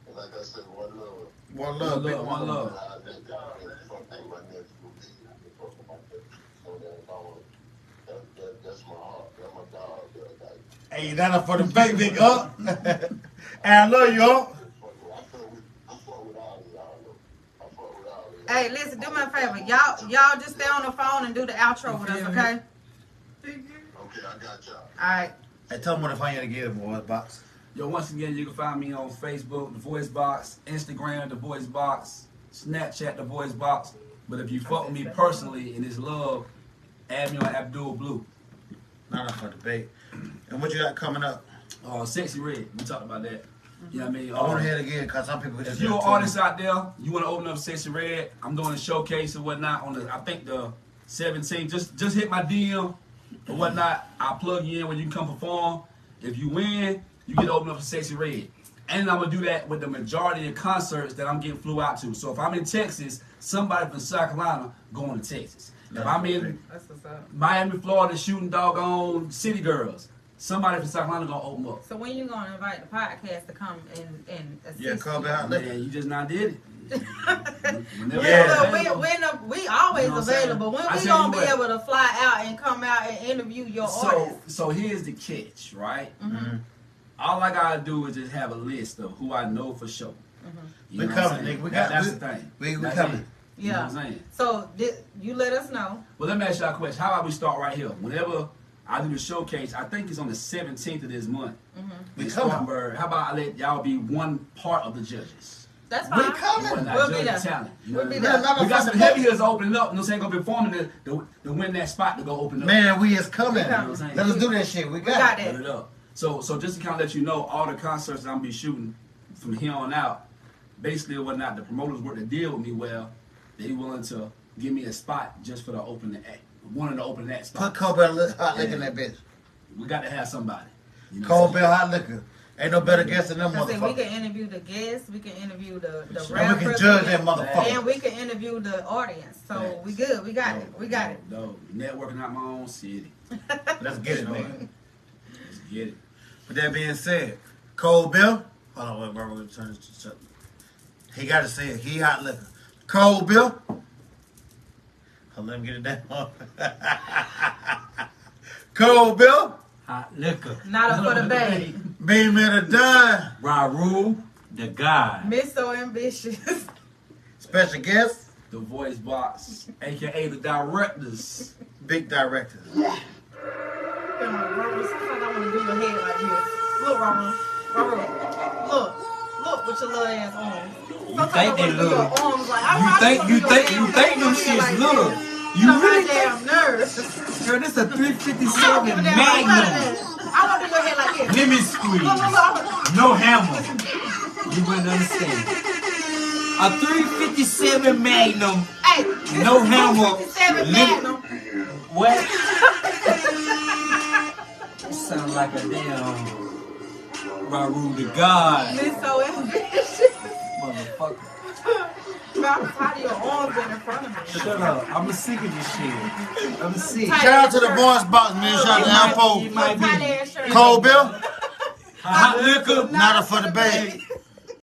And like I said, one love. One love, big One love. That's my heart. That's my dog. Hey, you down up for the baby, Unc? And I love you, Unc. I fuck with all of y'all. Hey, listen, do me a favor. Y'all just stay on the phone and do the outro with us, okay? Okay, I got y'all. All right. Hey, tell them what to find you to get Voice Box. Yo, once again, you can find me on Facebook, The Voice Box, Instagram, The Voice Box, Snapchat, The Voice Box. But if you fuck with me personally and it's love, add me on Abdul Blue. Not up for debate. And what you got coming up? Sexy Red, we talked about that. You know what I mean? I want to hear it again because some people If you're an artist out there, you want to open up Sexy Red, I'm doing a showcase and whatnot on I think the 17. Just hit my DM or whatnot. I'll plug you in when you can come perform. If you win, you get open up for Sexy Red. And I'm gonna do that with the majority of concerts that I'm getting flew out to. So if I'm in Texas, somebody from South Carolina going to Texas. If I'm in That's what's up. Miami, Florida, shooting doggone City Girls, somebody from South Carolina gonna open up. So when you gonna invite the podcast to come and assist? Yeah, come you? back. Man, you just not did it. Whenever Yeah. I'm available. We always You know what I'm saying? available. When I we tell gonna you be what. able to fly out and come out and interview your artists? So here's the catch, right? Mm-hmm. All I gotta do is just have a list of who I know for sure. You We know what I'm coming, saying? nigga. We That's got- the thing. we That's coming. it. You know Yeah. what I'm saying? So you let us know. Well, let me ask y'all a question. How about we start right here? Whenever I do the showcase, I think it's on the 17th of this month. We in coming. Spartanburg. How about I let y'all be one part of the judges? That's We fine. coming. We'll not We'll be judge there. the talent. You know We'll what be I there. mean? No, We got some motherfucker. heavy hitters opening up. You know what I'm saying? Gonna be performing to win that spot to go open up. Man, we is coming. We coming. Let us do that shit. We We got got it. that. Put it up. So just to kind of let you know, all the concerts that I'm gonna be shooting from here on out, basically or whatnot, the promoters work the deal with me well. They willing to give me a spot just for the opening act. Wanting to open that spot. Put Colbell Hot Liquor in that bitch. We got to have somebody. You know what I'm saying? Colbell Hot Liquor. Ain't no better guest than them I said we motherfuckers. can interview the guests, we can interview the And we rappers, can judge that motherfucker. and we can interview the audience. So we good. We got it. We got it. No, networking out my own city. Let's get it, man. Let's get it. With that being said, Colbell. Hold on, wait, bro. We're turn this to He got to say it. He Hot Liquor. Colbell. Oh, let him get it down. Colbell. Hot liquor. Not for the bay. Baby man to die. Raul, the guy. Miss So Ambitious. Special guest. The Voice Box, aka the directors. Big director. Sometimes I want to do your head like this. Look, Robert. Look with your little ass arms. Sometimes think I they want to do your little. arms like You think them shits little. You really damn nerves. Girl, this a 357 I want Magnum. to do your head like this. Lemon squeeze. No hammer. You wouldn't understand. A 357 Magnum. Hey, No hammer. 7 Magnum. What? You sound like a damn Raul the God. Miss So Ambitious. Motherfucker. I'm tired of your arms being in front of me. Shut up. I'm sick of this shit. I'm sick. Shout out to the Voice Box, man. Shout out to You Alpo. might be Tight ass shirt. Colbell. hot liquor. Not a for the bay.